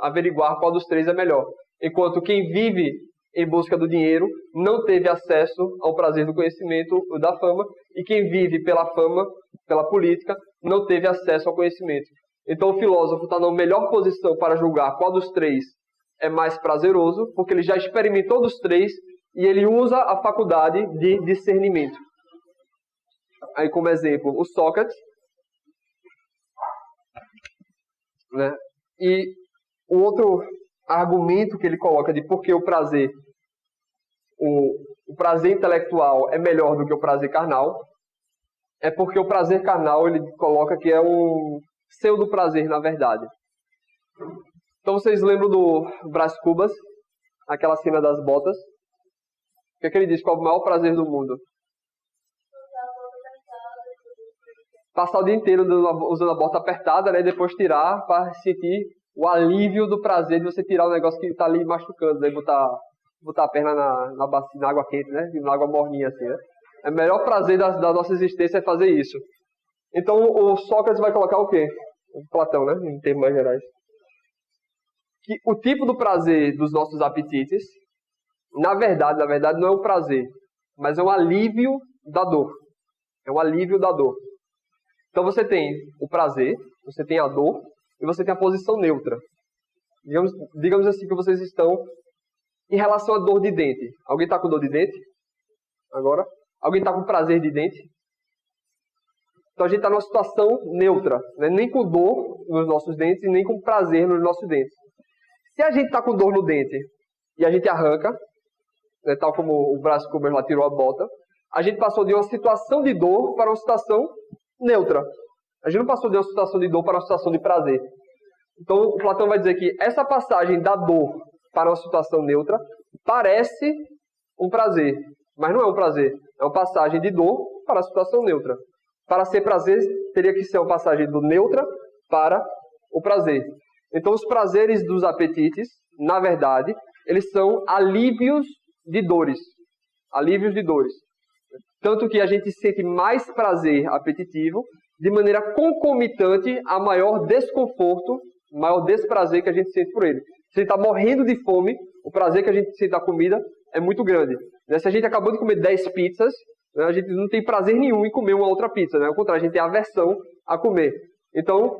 averiguar qual dos três é melhor. Enquanto quem vive em busca do dinheiro não teve acesso ao prazer do conhecimento da fama, e quem vive pela fama, pela política, não teve acesso ao conhecimento. Então o filósofo está na melhor posição para julgar qual dos três é mais prazeroso, porque ele já experimentou dos três e ele usa a faculdade de discernimento. Aí, como exemplo, o Sócrates, né? E o outro argumento que ele coloca de por que o prazer intelectual é melhor do que o prazer carnal é porque o prazer carnal ele coloca que é um pseudo-prazer, na verdade. Então vocês lembram do Brás Cubas, aquela cena das botas? O que é que ele diz? Qual é o maior prazer do mundo? Passar o dia inteiro usando a bota apertada, né? E depois tirar para sentir o alívio do prazer de você tirar o negócio que está ali machucando, né? Botar a perna na bacia, na água quente, né? Na água morninha assim, né? O melhor prazer da nossa existência é fazer isso. Então o Sócrates vai colocar o quê? O Platão, né? Em termos mais gerais. Que o tipo do prazer dos nossos apetites, na verdade não é um prazer, mas é um alívio da dor. É um alívio da dor. Então você tem o prazer, você tem a dor e você tem a posição neutra. Digamos assim que vocês estão em relação à dor de dente. Alguém está com dor de dente? Agora? Alguém está com prazer de dente? Então a gente está numa situação neutra, né? Nem com dor nos nossos dentes e nem com prazer nos nossos dentes. Se a gente está com dor no dente e a gente arranca, né, tal como o Brás Cubas lá tirou a bota, a gente passou de uma situação de dor para uma situação neutra. A gente não passou de uma situação de dor para uma situação de prazer. Então o Platão vai dizer que essa passagem da dor para uma situação neutra parece um prazer, mas não é um prazer. É uma passagem de dor para a situação neutra. Para ser prazer, teria que ser uma passagem do neutra para o prazer. Então os prazeres dos apetites, na verdade, eles são alívios de dores. Alívios de dores. Tanto que a gente sente mais prazer apetitivo de maneira concomitante a maior desconforto, maior desprazer que a gente sente por ele. Se a gente está morrendo de fome, o prazer que a gente sente da comida é muito grande. Se a gente acabou de comer 10 pizzas, a gente não tem prazer nenhum em comer uma outra pizza. Ao contrário, a gente tem aversão a comer. Então,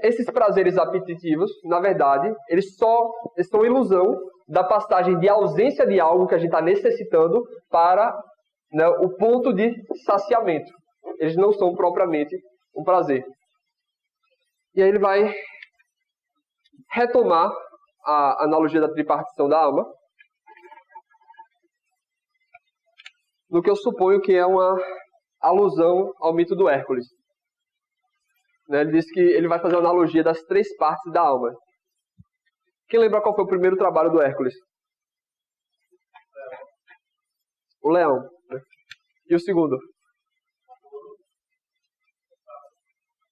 esses prazeres apetitivos, na verdade, eles são ilusão da passagem de ausência de algo que a gente está necessitando para, né, o ponto de saciamento. Eles não são propriamente um prazer. E aí ele vai retomar a analogia da tripartição da alma, no que eu suponho que é uma alusão ao mito do Hércules. Ele diz que ele vai fazer uma analogia das três partes da alma. Quem lembra qual foi o primeiro trabalho do Hércules? O leão. E o segundo?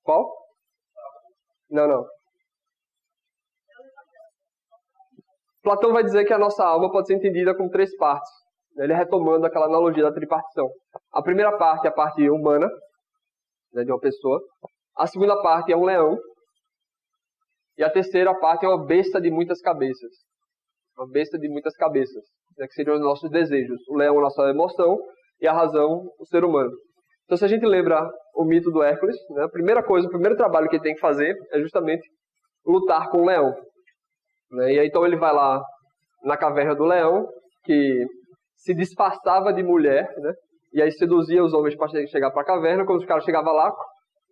Qual? Não. Platão vai dizer que a nossa alma pode ser entendida como 3 partes. Ele retomando aquela analogia da tripartição. A primeira parte é a parte humana, né, de uma pessoa. A segunda parte é um leão. E a terceira parte é uma besta de muitas cabeças. Uma besta de muitas cabeças, né, que seriam os nossos desejos. O leão é a nossa emoção e a razão, o ser humano. Então, se a gente lembra o mito do Hércules, né, a primeira coisa, o primeiro trabalho que ele tem que fazer é justamente lutar com o leão. Né? E aí, então ele vai lá na caverna do leão, que se disfarçava de mulher, né? E aí seduzia os homens para chegar para a caverna. Quando os caras chegavam lá,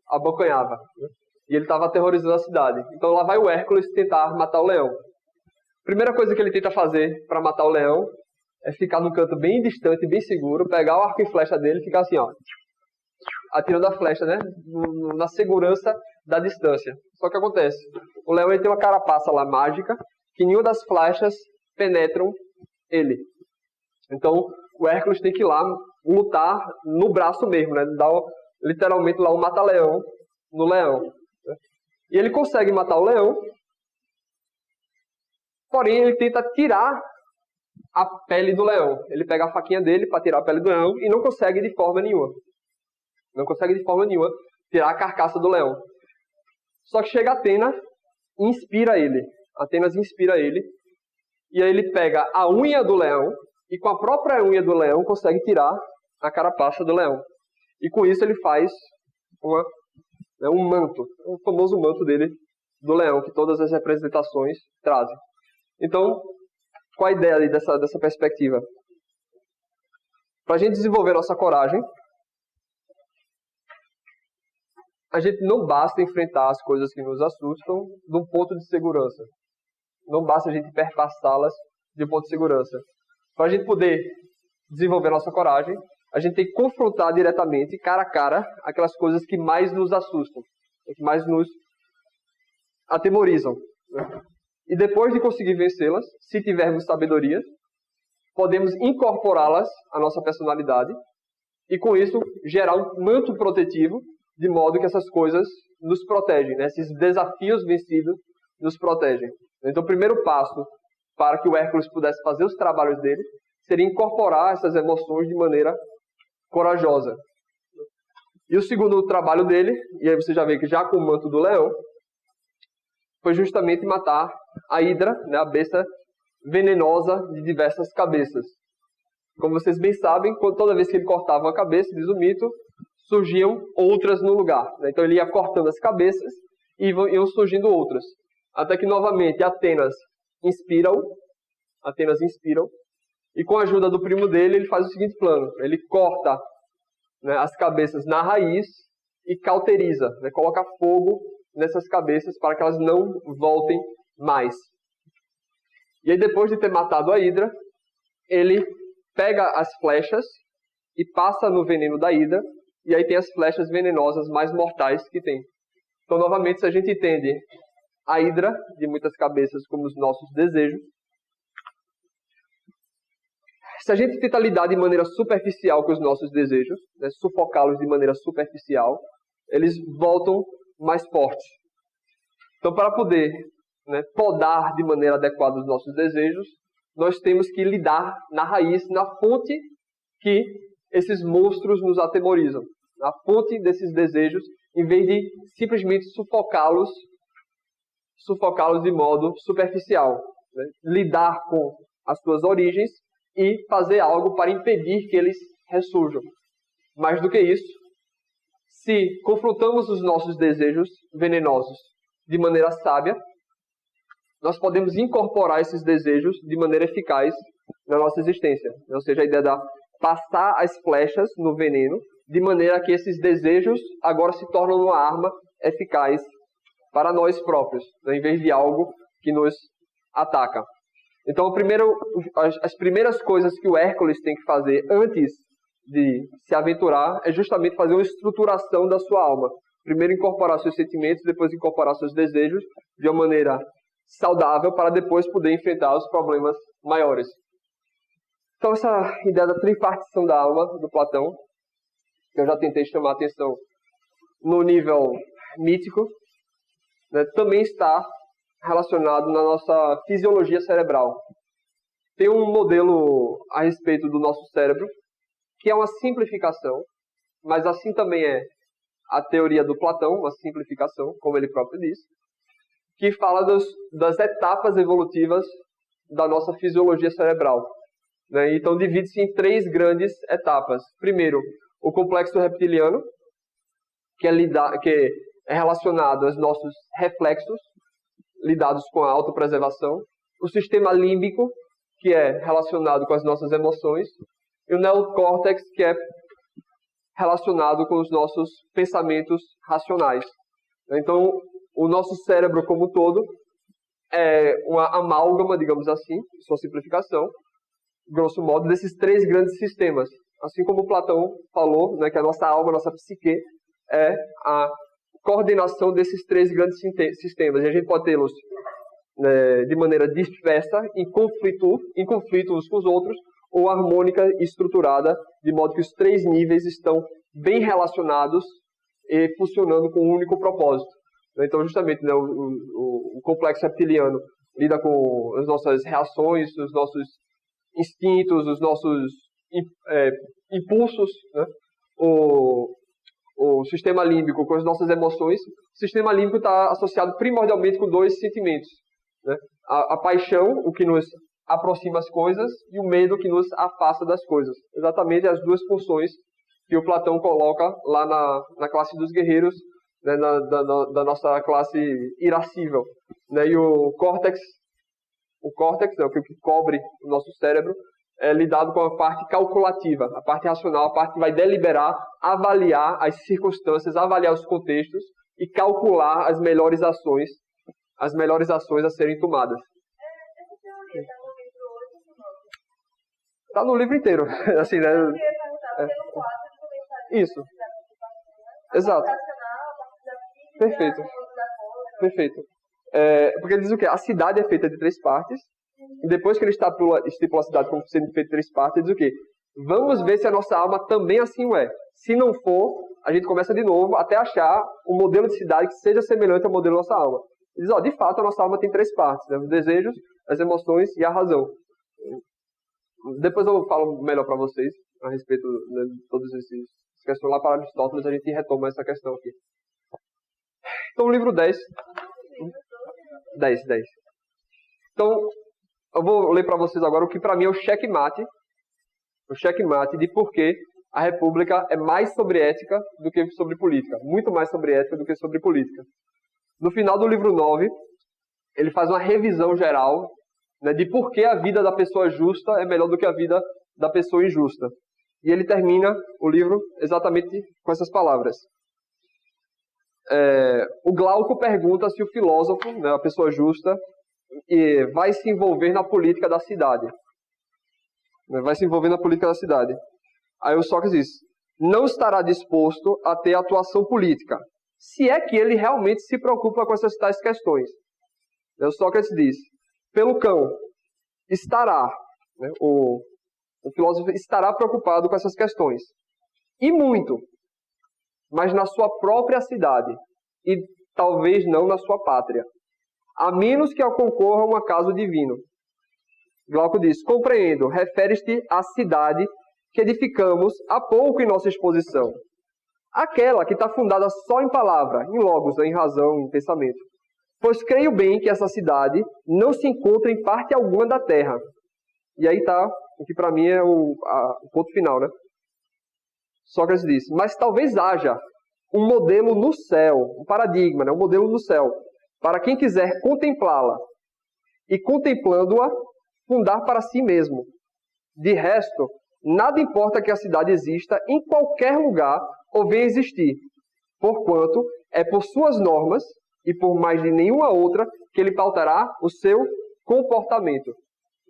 abocanhava. Né? E ele estava aterrorizando a cidade. Então lá vai o Hércules tentar matar o leão. Primeira coisa que ele tenta fazer para matar o leão é ficar num canto bem distante, bem seguro, pegar o arco e flecha dele e ficar assim, ó, atirando a flecha, né? Na segurança da distância. Só que acontece, o leão ele tem uma carapaça lá mágica que nenhuma das flechas penetram ele. Então o Hércules tem que ir lá lutar no braço mesmo, né? Dar literalmente lá um mata-leão no leão. Né? E ele consegue matar o leão, porém ele tenta tirar a pele do leão. Ele pega a faquinha dele para tirar a pele do leão e não consegue de forma nenhuma. Não consegue de forma nenhuma tirar a carcaça do leão. Só que chega Atena e inspira ele. Atenas inspira ele. E aí ele pega a unha do leão e com a própria unha do leão consegue tirar a carapaça do leão. E com isso ele faz um manto. O famoso manto dele do leão, que todas as representações trazem. Então, qual a ideia aí dessa perspectiva? Para a gente desenvolver nossa coragem, a gente não basta enfrentar as coisas que nos assustam de um ponto de segurança. Não basta a gente perpassá-las de um ponto de segurança. Para a gente poder desenvolver nossa coragem, a gente tem que confrontar diretamente, cara a cara, aquelas coisas que mais nos assustam, que mais nos atemorizam. Né? E depois de conseguir vencê-las, se tivermos sabedoria, podemos incorporá-las à nossa personalidade e, com isso, gerar um manto protetivo, de modo que essas coisas nos protegem, né? Esses desafios vencidos nos protegem. Então, o primeiro passo para que o Hércules pudesse fazer os trabalhos dele seria incorporar essas emoções de maneira corajosa. E o segundo trabalho dele, e aí você já vê que já com o manto do leão, foi justamente matar a Hidra, né, a besta venenosa de diversas cabeças. Como vocês bem sabem, toda vez que ele cortava uma cabeça, diz o mito, surgiam outras no lugar. Né? Então ele ia cortando as cabeças e iam surgindo outras. Até que novamente Atenas inspira-o, e com a ajuda do primo dele, ele faz o seguinte plano. Ele corta, né, as cabeças na raiz e cauteriza, né, coloca fogo nessas cabeças para que elas não voltem mais. E aí, depois de ter matado a Hidra, ele pega as flechas e passa no veneno da Hidra, e aí tem as flechas venenosas mais mortais que tem. Então, novamente, se a gente entende a Hidra de muitas cabeças como os nossos desejos, se a gente tenta lidar de maneira superficial com os nossos desejos, né, sufocá-los de maneira superficial, eles voltam mais fortes. Então, para poder, né, podar de maneira adequada os nossos desejos, nós temos que lidar na raiz, na fonte que esses monstros nos atemorizam. Na fonte desses desejos, em vez de simplesmente sufocá-los de modo superficial. Né? Lidar com as suas origens e fazer algo para impedir que eles ressurjam. Mais do que isso, se confrontamos os nossos desejos venenosos de maneira sábia, nós podemos incorporar esses desejos de maneira eficaz na nossa existência. Ou seja, a ideia de passar as flechas no veneno, de maneira que esses desejos agora se tornam uma arma eficaz para nós próprios, né, em vez de algo que nos ataca. Então, as primeiras coisas que o Hércules tem que fazer antes de se aventurar é justamente fazer uma estruturação da sua alma. Primeiro incorporar seus sentimentos, depois incorporar seus desejos de uma maneira saudável para depois poder enfrentar os problemas maiores. Então, essa ideia da tripartição da alma do Platão, que eu já tentei chamar a atenção no nível mítico, né, também está relacionado na nossa fisiologia cerebral. Tem um modelo a respeito do nosso cérebro, que é uma simplificação, mas assim também é a teoria do Platão, uma simplificação, como ele próprio diz, que fala das etapas evolutivas da nossa fisiologia cerebral. Né? Então, divide-se em 3 grandes etapas. Primeiro, o complexo reptiliano, que é relacionado aos nossos reflexos, lidados com a autopreservação. O sistema límbico, que é relacionado com as nossas emoções. E o neocórtex, que é relacionado com os nossos pensamentos racionais. Então, o nosso cérebro como um todo é uma amálgama, digamos assim, sua simplificação, grosso modo, desses 3 grandes sistemas. Assim como Platão falou, né, que a nossa alma, a nossa psique, é a coordenação desses 3 grandes sistemas. E a gente pode tê-los de maneira dispersa, em conflito uns com os outros, ou harmônica e estruturada, de modo que os 3 níveis estão bem relacionados e funcionando com um único propósito. Então, justamente, né, o complexo reptiliano lida com as nossas reações, os nossos instintos, os nossos impulsos, né? O sistema límbico com as nossas emoções. O sistema límbico está associado primordialmente com 2 sentimentos, né? A paixão, o que nos aproxima as coisas, e o medo, que nos afasta das coisas. Exatamente as 2 funções que o Platão coloca lá na classe dos guerreiros, né, da nossa classe irascível. Né? E o córtex, né, o que cobre o nosso cérebro, é lidado com a parte calculativa, a parte racional, a parte que vai deliberar, avaliar as circunstâncias, avaliar os contextos e calcular as melhores ações a serem tomadas. Essa teoria está no livro 8 ou no 9? Está no livro inteiro. Assim, né? Eu queria perguntar, porque no 4 ele comentaria Isso. Exato. Perfeito. Perfeito. Porque ele diz o quê? A cidade é feita de 3 partes. E depois que ele estipula a cidade como sendo feita de 3 partes, ele diz o quê? Vamos ver se a nossa alma também assim o é. Se não for, a gente começa de novo até achar um modelo de cidade que seja semelhante ao modelo da nossa alma. Ele diz, de fato, a nossa alma tem 3 partes, né? Os desejos, as emoções e a razão. Depois eu falo melhor para vocês a respeito, né, de todas essas questões lá para Aristóteles, a gente retoma essa questão aqui. Então, o livro 10. 10. Então, eu vou ler para vocês agora o que para mim é o checkmate de por que a República é mais sobre ética do que sobre política. Muito mais sobre ética do que sobre política. No final do livro 9, ele faz uma revisão geral, né, de por que a vida da pessoa justa é melhor do que a vida da pessoa injusta. E ele termina o livro exatamente com essas palavras. O Glauco pergunta se o filósofo, né, a pessoa justa, vai se envolver na política da cidade. Vai se envolver na política da cidade. Aí o Sócrates diz, não estará disposto a ter atuação política, se é que ele realmente se preocupa com essas tais questões. O Sócrates diz, pelo cão, estará, né, o filósofo estará preocupado com essas questões. E muito, mas na sua própria cidade, e talvez não na sua pátria, a menos que concorra um acaso divino. Glauco diz, compreendo, refere-te à cidade que edificamos há pouco em nossa exposição. Aquela que está fundada só em palavra, em logos, em razão, em pensamento. Pois creio bem que essa cidade não se encontra em parte alguma da terra. E aí está o que para mim é o ponto final, né? Sócrates diz, mas talvez haja um modelo no céu, um paradigma, né? Um modelo no céu, para quem quiser contemplá-la e, contemplando-a, fundar para si mesmo. De resto, nada importa que a cidade exista em qualquer lugar ou venha existir, porquanto é por suas normas e por mais de nenhuma outra que ele pautará o seu comportamento.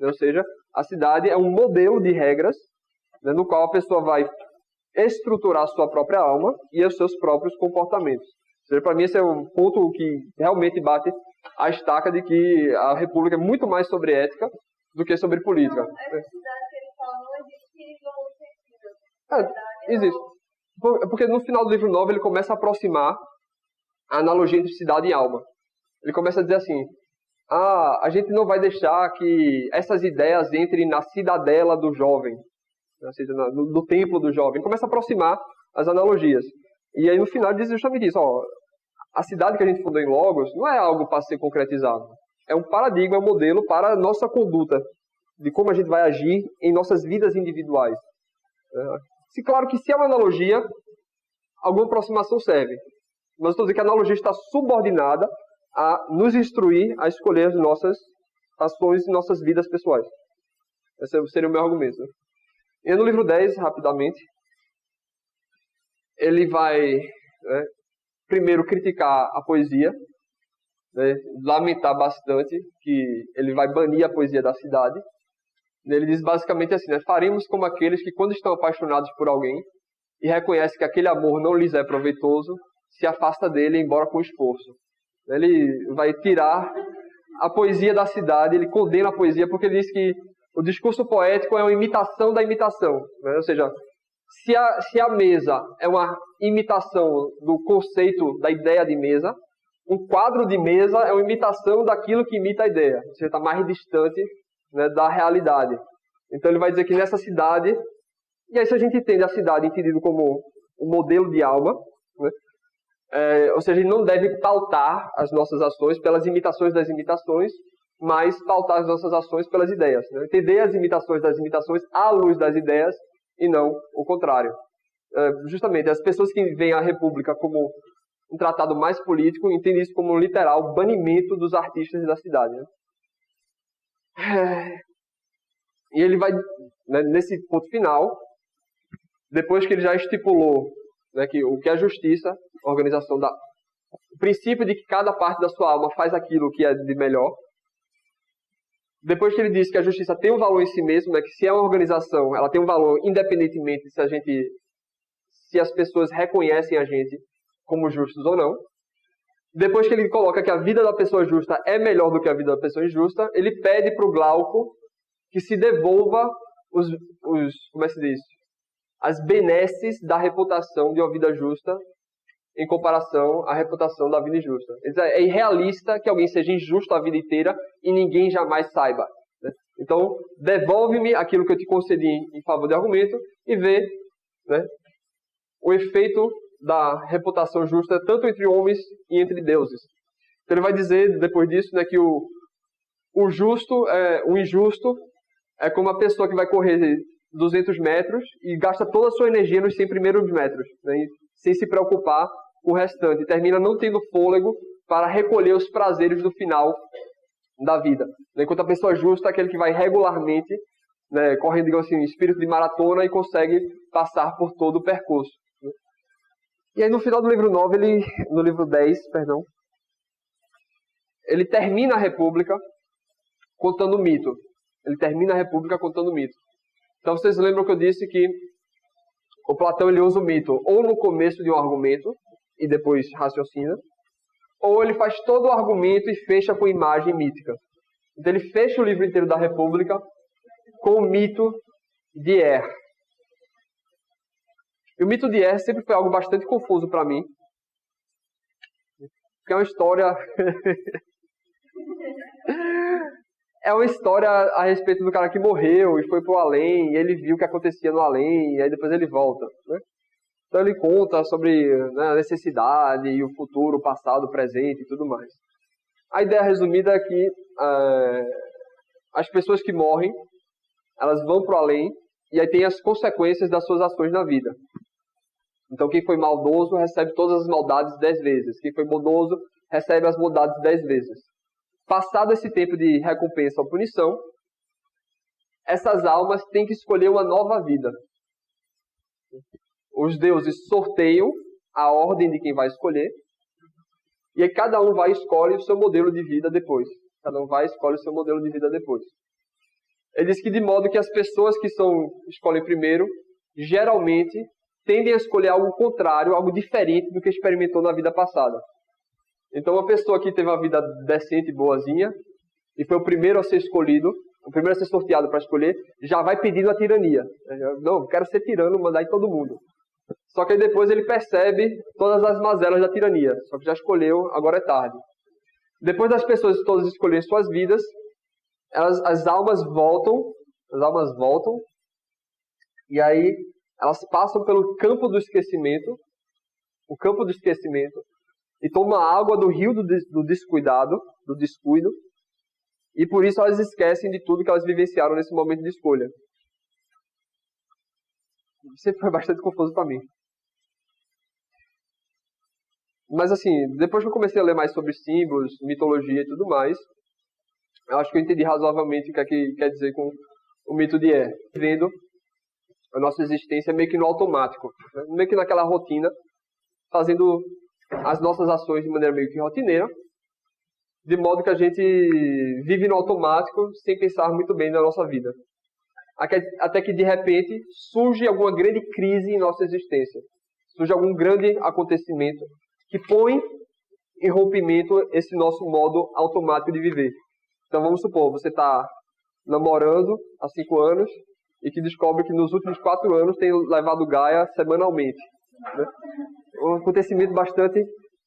Ou seja, a cidade é um modelo de regras, né, no qual a pessoa vai estruturar a sua própria alma e os seus próprios comportamentos. Ou seja, para mim esse é um ponto que realmente bate a estaca de que a República é muito mais sobre ética do que sobre política. Então, essa cidade que ele fala não existe no sentido. Existe. Porque no final do livro 9 ele começa a aproximar a analogia entre cidade e alma. Ele começa a dizer assim, a gente não vai deixar que essas ideias entrem na cidadela do jovem, ou seja, no templo do jovem. Ele começa a aproximar as analogias. E aí no final ele diz justamente isso, a cidade que a gente fundou em Logos não é algo para ser concretizado. É um paradigma, é um modelo para a nossa conduta, de como a gente vai agir em nossas vidas individuais. Claro que se é uma analogia, alguma aproximação serve. Mas eu estou dizendo que a analogia está subordinada a nos instruir a escolher as nossas ações e nossas vidas pessoais. Esse seria o meu argumento. E no livro 10, rapidamente, ele vai primeiro criticar a poesia, lamentar bastante que ele vai banir a poesia da cidade. Ele diz basicamente assim, faremos como aqueles que quando estão apaixonados por alguém e reconhecem que aquele amor não lhes é proveitoso, se afasta dele, embora com esforço. Ele vai tirar a poesia da cidade, ele condena a poesia porque ele diz que o discurso poético é uma imitação da imitação. Ou seja, se a mesa é uma imitação do conceito da ideia de mesa, um quadro de mesa é uma imitação daquilo que imita a ideia. Ou seja, está mais distante da realidade. Então ele vai dizer que nessa cidade, e aí se a gente entende a cidade entendido como um modelo de alma, ou seja, a gente não deve pautar as nossas ações pelas imitações das imitações, mas pautar as nossas ações pelas ideias. Entender as imitações das imitações à luz das ideias e não o contrário. Justamente, as pessoas que veem a República como um tratado mais político entendem isso como um literal banimento dos artistas da cidade. E ele vai, nesse ponto final, depois que ele já estipulou que o que é a justiça, a organização o princípio de que cada parte da sua alma faz aquilo que é de melhor. Depois que ele disse que a justiça tem um valor em si mesmo, que se é uma organização, ela tem um valor independentemente se as pessoas reconhecem a gente como justos ou não. Depois que ele coloca que a vida da pessoa justa é melhor do que a vida da pessoa injusta, ele pede para o Glauco que se devolva como é que se diz? As benesses da reputação de uma vida justa em comparação à reputação da vida injusta. É irrealista que alguém seja injusto a vida inteira e ninguém jamais saiba. Então, devolve-me aquilo que eu te concedi em favor do argumento e vê o efeito da reputação justa tanto entre homens e entre deuses. Então ele vai dizer, depois disso, que o injusto é como a pessoa que vai correr 200 metros e gasta toda a sua energia nos 100 primeiros metros, sem se preocupar com o restante. E termina não tendo fôlego para recolher os prazeres do final da vida. Enquanto a pessoa justa é aquele que vai regularmente, correndo, digamos assim, espírito de maratona e consegue passar por todo o percurso. E aí no final do livro 9, no livro 10, perdão, ele termina a República contando o mito. Ele termina a República contando o mito. Então vocês lembram que eu disse que o Platão ele usa o mito ou no começo de um argumento e depois raciocina, ou ele faz todo o argumento e fecha com imagem mítica. Então ele fecha o livro inteiro da República com o mito de Er. E o mito de Er sempre foi algo bastante confuso para mim, porque é uma história é uma história a respeito do cara que morreu e foi para o além, e ele viu o que acontecia no além, e aí depois ele volta. Então ele conta sobre a necessidade e o futuro, o passado, o presente e tudo mais. A ideia resumida é que as pessoas que morrem, elas vão para o além, e aí tem as consequências das suas ações na vida. Então quem foi maldoso recebe todas as maldades 10 vezes. Quem foi bondoso recebe as bondades 10 vezes. Passado esse tempo de recompensa ou punição, essas almas têm que escolher uma nova vida. Os deuses sorteiam a ordem de quem vai escolher, e aí cada um vai e escolhe o seu modelo de vida depois. Cada um vai e escolhe o seu modelo de vida depois. Ele diz que de modo que as pessoas que escolhem primeiro, geralmente, tendem a escolher algo contrário, algo diferente do que experimentou na vida passada. Então, uma pessoa que teve uma vida decente e boazinha, e foi o primeiro a ser escolhido, o primeiro a ser sorteado para escolher, já vai pedindo a tirania. Não, quero ser tirano, mandar em todo mundo. Só que aí depois ele percebe todas as mazelas da tirania. Só que já escolheu, agora é tarde. Depois das pessoas todas escolherem suas vidas, as almas voltam, e aí elas passam pelo campo do esquecimento, e tomam a água do rio do descuidado, do descuido, e por isso elas esquecem de tudo que elas vivenciaram nesse momento de escolha. Sempre foi bastante confuso para mim. Mas assim, depois que eu comecei a ler mais sobre símbolos, mitologia e tudo mais, eu acho que eu entendi razoavelmente o que é que quer dizer com o mito de É. Vendo a nossa existência meio que no automático, né? Meio que naquela rotina, fazendo as nossas ações de maneira meio que rotineira, de modo que a gente vive no automático sem pensar muito bem na nossa vida. Até que de repente surge alguma grande crise em nossa existência. Surge algum grande acontecimento que põe em rompimento esse nosso modo automático de viver. Então vamos supor, você está namorando há 5 anos e que descobre que nos últimos 4 anos tem levado gaia semanalmente, né? Um acontecimento bastante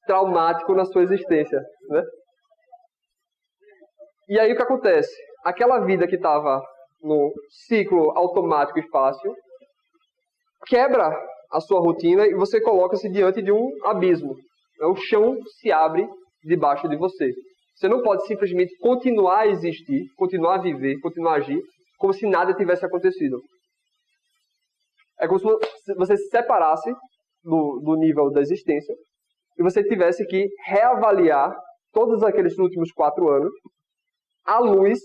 traumático na sua existência, né? E aí o que acontece? Aquela vida que estava no ciclo automático e fácil quebra a sua rotina e você coloca-se diante de um abismo. O chão se abre debaixo de você. Você não pode simplesmente continuar a existir, continuar a viver, continuar a agir, como se nada tivesse acontecido. É como se você se separasse do nível da existência e você tivesse que reavaliar todos aqueles últimos 4 anos à luz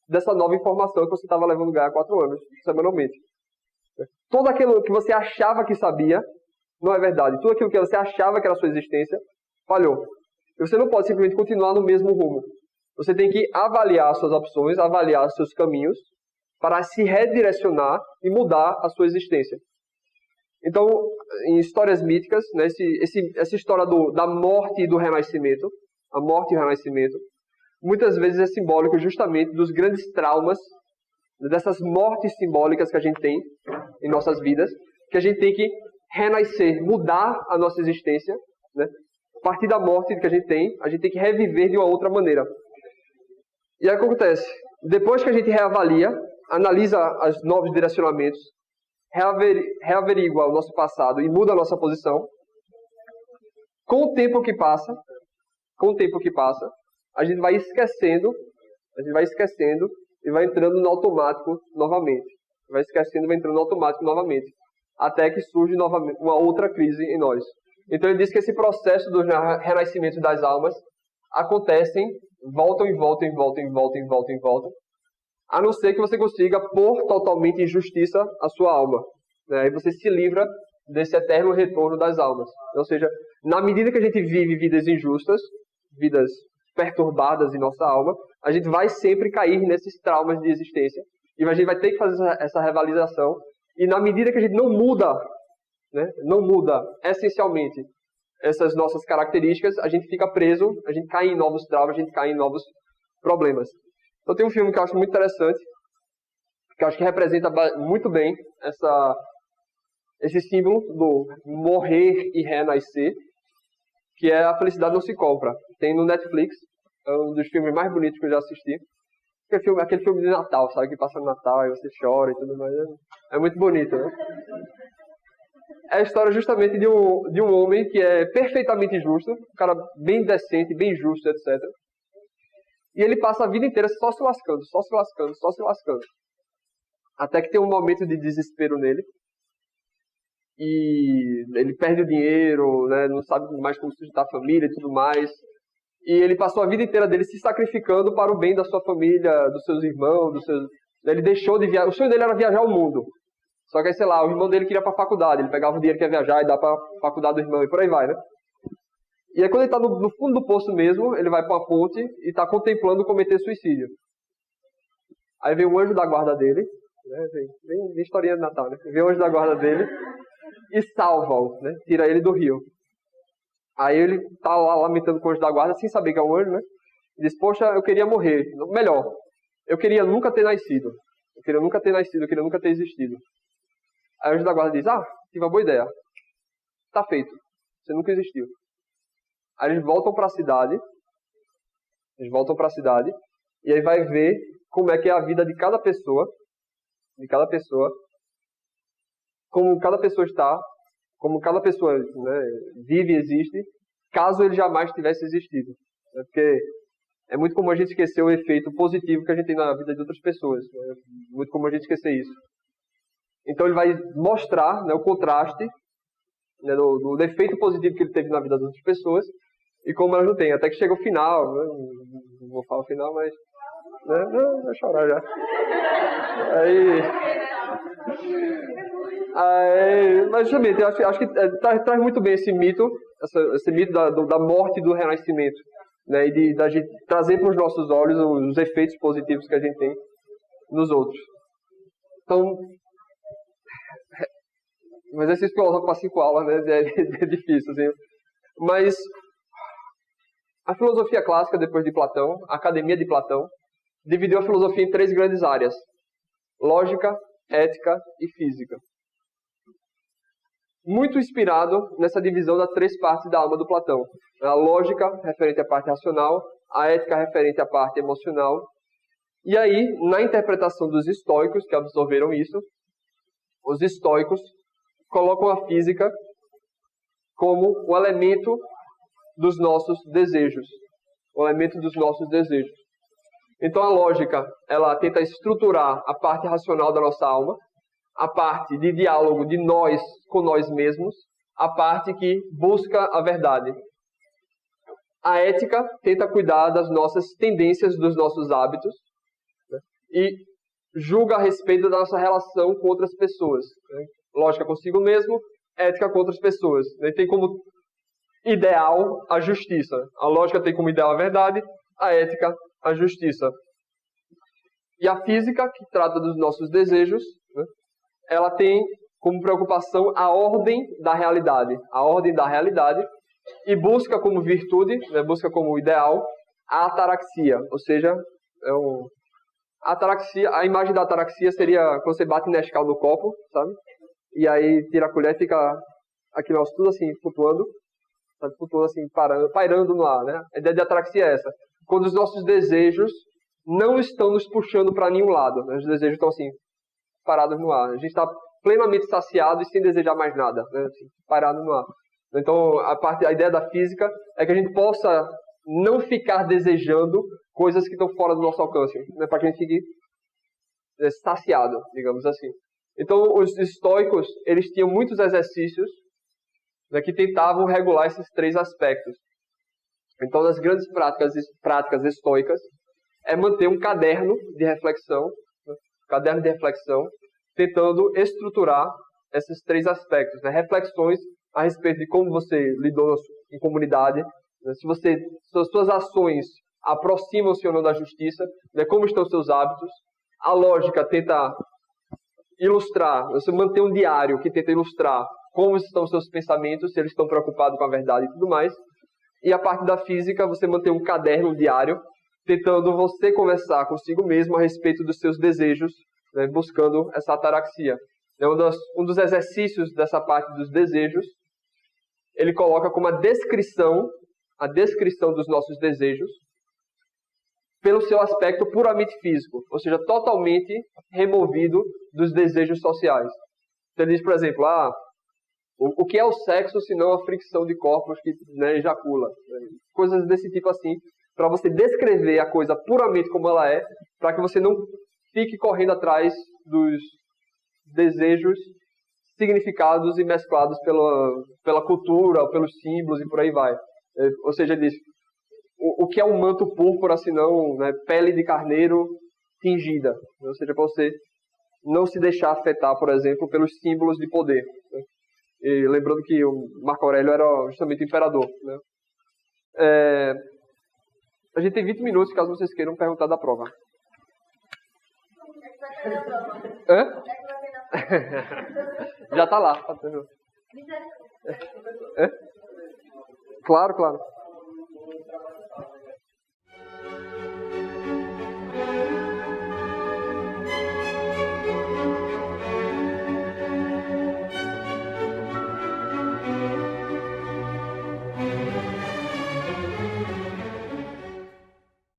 dessa nova informação que você estava levando ganhar há 4 anos, semanalmente. Tudo aquilo que você achava que sabia não é verdade. Tudo aquilo que você achava que era a sua existência falhou. E você não pode simplesmente continuar no mesmo rumo. Você tem que avaliar suas opções, avaliar seus caminhos para se redirecionar e mudar a sua existência. Então, em histórias míticas, né, essa história da morte e do renascimento, a morte e o renascimento, muitas vezes é simbólico justamente dos grandes traumas, dessas mortes simbólicas que a gente tem em nossas vidas, que a gente tem que renascer, mudar a nossa existência, né? A partir da morte que a gente tem que reviver de uma outra maneira. E aí o que acontece? Depois que a gente reavalia, analisa os novos direcionamentos, reaverigua o nosso passado e muda a nossa posição, com o tempo que passa, a gente vai esquecendo e vai entrando no automático novamente. Vai esquecendo e vai entrando no automático novamente. Até que surge novamente uma outra crise em nós. Então ele diz que esse processo do renascimento das almas acontecem, voltam, a não ser que você consiga pôr totalmente em justiça a sua alma. Aí você se livra desse eterno retorno das almas. Ou seja, na medida que a gente vive vidas injustas, vidas perturbadas em nossa alma, a gente vai sempre cair nesses traumas de existência. E a gente vai ter que fazer essa revalidação. E na medida que a gente não muda, né, essencialmente essas nossas características, a gente fica preso, a gente cai em novos traumas, a gente cai em novos problemas. Então tem um filme que eu acho muito interessante, que eu acho que representa muito bem esse símbolo do morrer e renascer, que é A Felicidade Não Se Compra. Tem no Netflix, é um dos filmes mais bonitos que eu já assisti. Aquele filme de Natal, sabe? Que passa no Natal e você chora e tudo mais. É muito bonito, né? É a história justamente de um homem que é perfeitamente justo, um cara bem decente, bem justo, etc. E ele passa a vida inteira só se lascando. Até que tem um momento de desespero nele. E ele perde o dinheiro, né? Não sabe mais como sustentar a família e tudo mais. E ele passou a vida inteira dele se sacrificando para o bem da sua família, dos seus irmãos, Ele deixou de viajar. O sonho dele era viajar o mundo. Só que aí, sei lá, o irmão dele queria ir para a faculdade. Ele pegava o dinheiro que ia viajar e dá para a faculdade do irmão e por aí vai, né? E aí quando ele está no fundo do poço mesmo, ele vai para uma ponte e está contemplando cometer suicídio. Aí vem o anjo da guarda dele, né? Vem historinha de Natal, né? Vem o anjo da guarda dele e salva-o, né? Tira ele do rio. Aí ele tá lá lamentando com o anjo da guarda, sem saber que é um anjo, né? E diz, poxa, eu queria morrer. Melhor, eu queria nunca ter nascido. Eu queria nunca ter existido. Aí o anjo da guarda diz, tive uma boa ideia. Tá feito. Você nunca existiu. Aí eles voltam para a cidade Eles voltam para a cidade e aí vai ver como é que é a vida de cada pessoa, como cada pessoa está, como cada pessoa, né, vive e existe, caso ele jamais tivesse existido. Porque é muito comum a gente esquecer o efeito positivo que a gente tem na vida de outras pessoas. É muito comum a gente esquecer isso. Então ele vai mostrar, né, o contraste, né, do efeito positivo que ele teve na vida das outras pessoas e como elas não têm. Até que chega o final, né, não vou falar o final, mas... Né, não, vou chorar já. Mas justamente, eu acho que traz muito bem esse mito, esse mito da morte e do renascimento, né, e da gente trazer para os nossos olhos os efeitos positivos que a gente tem nos outros. Então, um exercício filosófico para 5 aulas, né, é difícil, assim. Mas a filosofia clássica, depois de Platão, a Academia de Platão, dividiu a filosofia em 3 grandes áreas: lógica, ética e física. Muito inspirado nessa divisão das 3 partes da alma do Platão. A lógica, referente à parte racional, a ética, referente à parte emocional. E aí, na interpretação dos estoicos, que absorveram isso, os estoicos colocam a física como o elemento dos nossos desejos. O elemento dos nossos desejos. Então a lógica, ela tenta estruturar a parte racional da nossa alma, a parte de diálogo de nós com nós mesmos, a parte que busca a verdade. A ética tenta cuidar das nossas tendências, dos nossos hábitos, né, e julga a respeito da nossa relação com outras pessoas. Né? Lógica consigo mesmo, ética com outras pessoas. Né? Tem como ideal a justiça. A lógica tem como ideal a verdade, a ética a justiça. E a física, que trata dos nossos desejos, né, ela tem como preocupação a ordem da realidade. A ordem da realidade, e busca como virtude, né, busca como ideal, a ataraxia. Ou seja, a imagem da ataraxia seria quando você bate Nescau no copo, sabe? E aí tira a colher e fica aquilo tudo assim, flutuando. Sabe? Flutuando assim, pairando no ar, né? A ideia de ataraxia é essa. Quando os nossos desejos não estão nos puxando para nenhum lado. Né? Os desejos estão assim, parados no ar. A gente está plenamente saciado e sem desejar mais nada. Né? Assim, parado no ar. Então, a ideia da física é que a gente possa não ficar desejando coisas que estão fora do nosso alcance. Né? Para que a gente fique saciado, digamos assim. Então, os estoicos, eles tinham muitos exercícios, né, que tentavam regular esses 3 aspectos. Então, das grandes práticas estoicas é manter um caderno de reflexão, né, tentando estruturar esses 3 aspectos, né, reflexões a respeito de como você lidou em comunidade, né, se as suas ações aproximam-se ou não da justiça, né, como estão os seus hábitos. A lógica tenta ilustrar, você manter um diário que tenta ilustrar como estão os seus pensamentos, se eles estão preocupados com a verdade e tudo mais. E a parte da física, você manter um caderno diário, tentando você conversar consigo mesmo a respeito dos seus desejos, né, buscando essa ataraxia. Um dos exercícios dessa parte dos desejos, ele coloca como a descrição dos nossos desejos pelo seu aspecto puramente físico, ou seja, totalmente removido dos desejos sociais. Então ele diz, por exemplo, o que é o sexo se não a fricção de corpos que, né, ejacula? Coisas desse tipo assim, para você descrever a coisa puramente como ela é, para que você não fique correndo atrás dos desejos significados e mesclados pela cultura, pelos símbolos e por aí vai. Ou seja, ele diz, o que é um manto púrpura, se não, né, pele de carneiro tingida? Ou seja, para você não se deixar afetar, por exemplo, pelos símbolos de poder. Né? E lembrando que o Marco Aurélio era justamente o imperador. Né? A gente tem 20 minutos, caso vocês queiram perguntar da prova. Hã? Já está lá. Claro, claro.